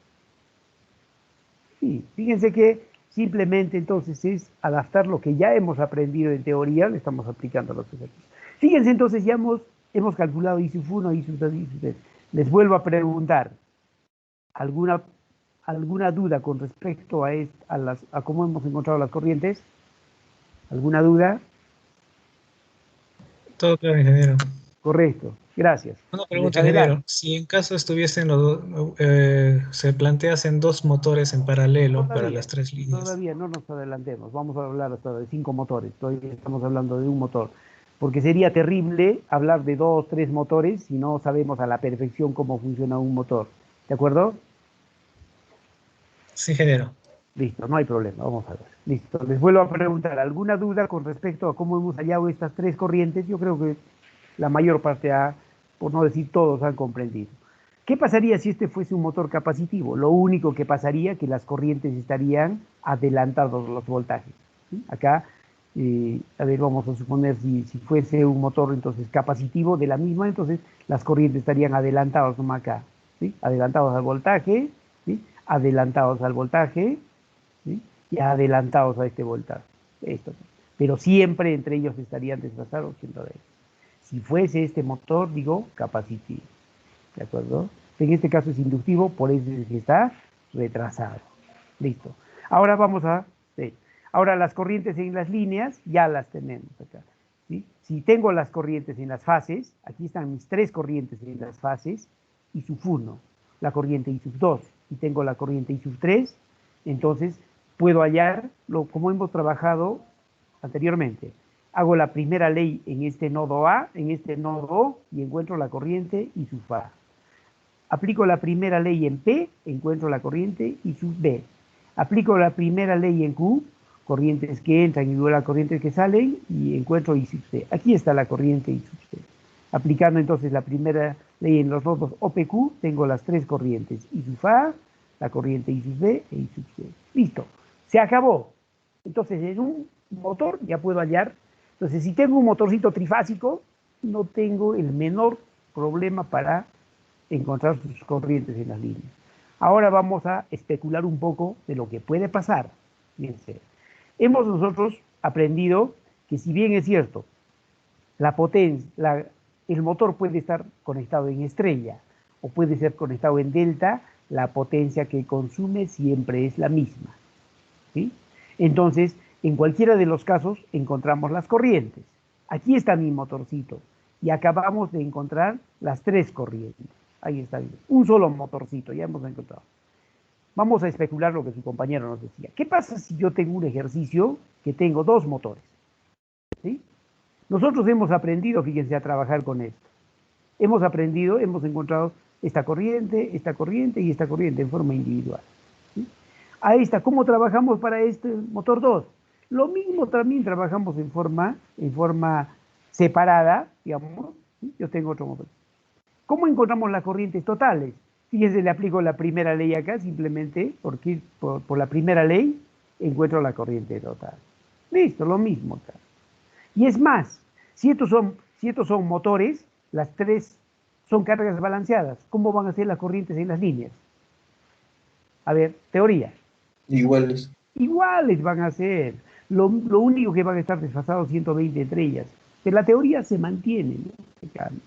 Sí, fíjense que simplemente entonces es adaptar lo que ya hemos aprendido en teoría, le estamos aplicando a los ejercicios. Fíjense entonces, ya hemos calculado I sub 1, I sub 2, I sub 3. Les vuelvo a preguntar, ¿alguna ¿Alguna duda con respecto a cómo hemos encontrado las corrientes? ¿Alguna duda? Todo claro, ingeniero. Correcto, gracias. Una pregunta, Les adelanto. ingeniero. Si en caso estuviesen se planteasen dos motores en paralelo para las tres líneas. Todavía no nos adelantemos, vamos a hablar hasta de 5 motores, todavía estamos hablando de un motor, porque sería terrible hablar de 2, 3 motores si no sabemos a la perfección cómo funciona un motor, ¿de acuerdo? Sí, ingeniero. Listo, no hay problema, vamos a ver. Listo, les vuelvo a preguntar, ¿alguna duda con respecto a cómo hemos hallado estas 3 corrientes? Yo creo que la mayor parte, por no decir todos, han comprendido. ¿Qué pasaría si este fuese un motor capacitivo? Lo único que pasaría es que las corrientes estarían adelantados los voltajes. ¿Sí? Acá, a ver, vamos a suponer si fuese un motor entonces capacitivo de la misma, entonces las corrientes estarían adelantadas como acá. ¿Sí? Adelantados al voltaje, ¿sí? Adelantados al voltaje, ¿sí? Y adelantados a este voltaje. Esto. Pero siempre entre ellos estarían desfasados 120. Si fuese este motor, digo, capacitivo. ¿De acuerdo? En este caso es inductivo, por eso es que está retrasado. Listo. Ahora vamos a... Sí. Ahora las corrientes en las líneas ya las tenemos acá. ¿Sí? Si tengo las corrientes en las fases, aquí están mis 3 corrientes en las fases, y sub 1, la corriente y sub 2, y tengo la corriente y sub 3, entonces puedo hallar, como hemos trabajado anteriormente. Hago la primera ley en este nodo A, en este nodo O, y encuentro la corriente y sub A. Aplico la primera ley en P, encuentro la corriente y sub B. Aplico la primera ley en Q, corrientes que entran y luego las corrientes que salen, y encuentro I sub C. Aquí está la corriente I sub C. Aplicando entonces la primera ley en los nodos OPQ, tengo las 3 corrientes, I sub A, la corriente I sub B e I sub C. Listo, se acabó. Entonces en un motor ya puedo hallar. Entonces si tengo un motorcito trifásico, no tengo el menor problema para encontrar sus corrientes en las líneas. Ahora vamos a especular un poco de lo que puede pasar. Fíjense. Hemos nosotros aprendido que si bien es cierto, la potencia, el motor puede estar conectado en estrella o puede ser conectado en delta, la potencia que consume siempre es la misma. ¿Sí? Entonces, en cualquiera de los casos encontramos las corrientes. Aquí está mi motorcito y acabamos de encontrar las 3 corrientes. Ahí está bien. Un solo motorcito, ya hemos encontrado. Vamos a especular lo que su compañero nos decía. ¿Qué pasa si yo tengo un ejercicio que tengo 2 motores? ¿Sí? Nosotros hemos aprendido, fíjense, a trabajar con esto. Hemos aprendido, hemos encontrado esta corriente y esta corriente en forma individual. ¿Sí? Ahí está. ¿Cómo trabajamos para este motor 2? Lo mismo también trabajamos en forma separada, digamos. ¿Sí? Yo tengo otro motor. ¿Cómo encontramos las corrientes totales? Fíjense, le aplico la primera ley acá, simplemente porque por la primera ley encuentro la corriente total. Listo, lo mismo acá. Y es más, si estos son motores, las 3 son cargas balanceadas. ¿Cómo van a ser las corrientes en las líneas? A ver, teoría. Iguales. Iguales van a ser. Lo único que van a estar desfasados 120 entre ellas. Pero la teoría se mantiene, ¿no? Se cambia.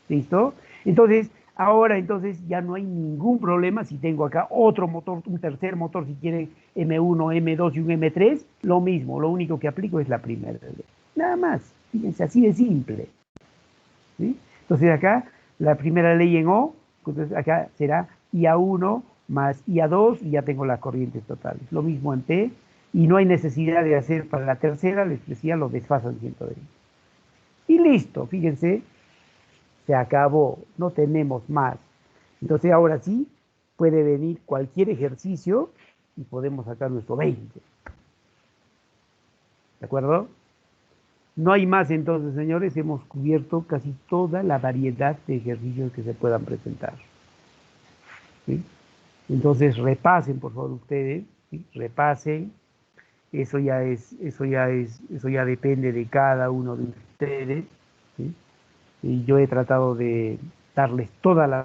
¿Listo? Entonces, ahora ya no hay ningún problema si tengo acá otro motor, un tercer motor, si quieren M1, M2 y un M3, lo mismo, lo único que aplico es la primera ley. Nada más, fíjense, así de simple. ¿Sí? Entonces acá, la primera ley en O, entonces acá será IA1 más IA2 y ya tengo las corrientes totales. Lo mismo en P, y no hay necesidad de hacer para la tercera, les decía, lo desfasan 120. Y listo, fíjense, se acabó, no tenemos más. Entonces ahora sí puede venir cualquier ejercicio y podemos sacar nuestro 20. ¿De acuerdo? No hay más entonces, señores, hemos cubierto casi toda la variedad de ejercicios que se puedan presentar. ¿Sí? Entonces repasen, por favor, ustedes, ¿sí? Repasen. Eso ya depende de cada uno de ustedes. ¿Sí? Y yo he tratado de darles toda la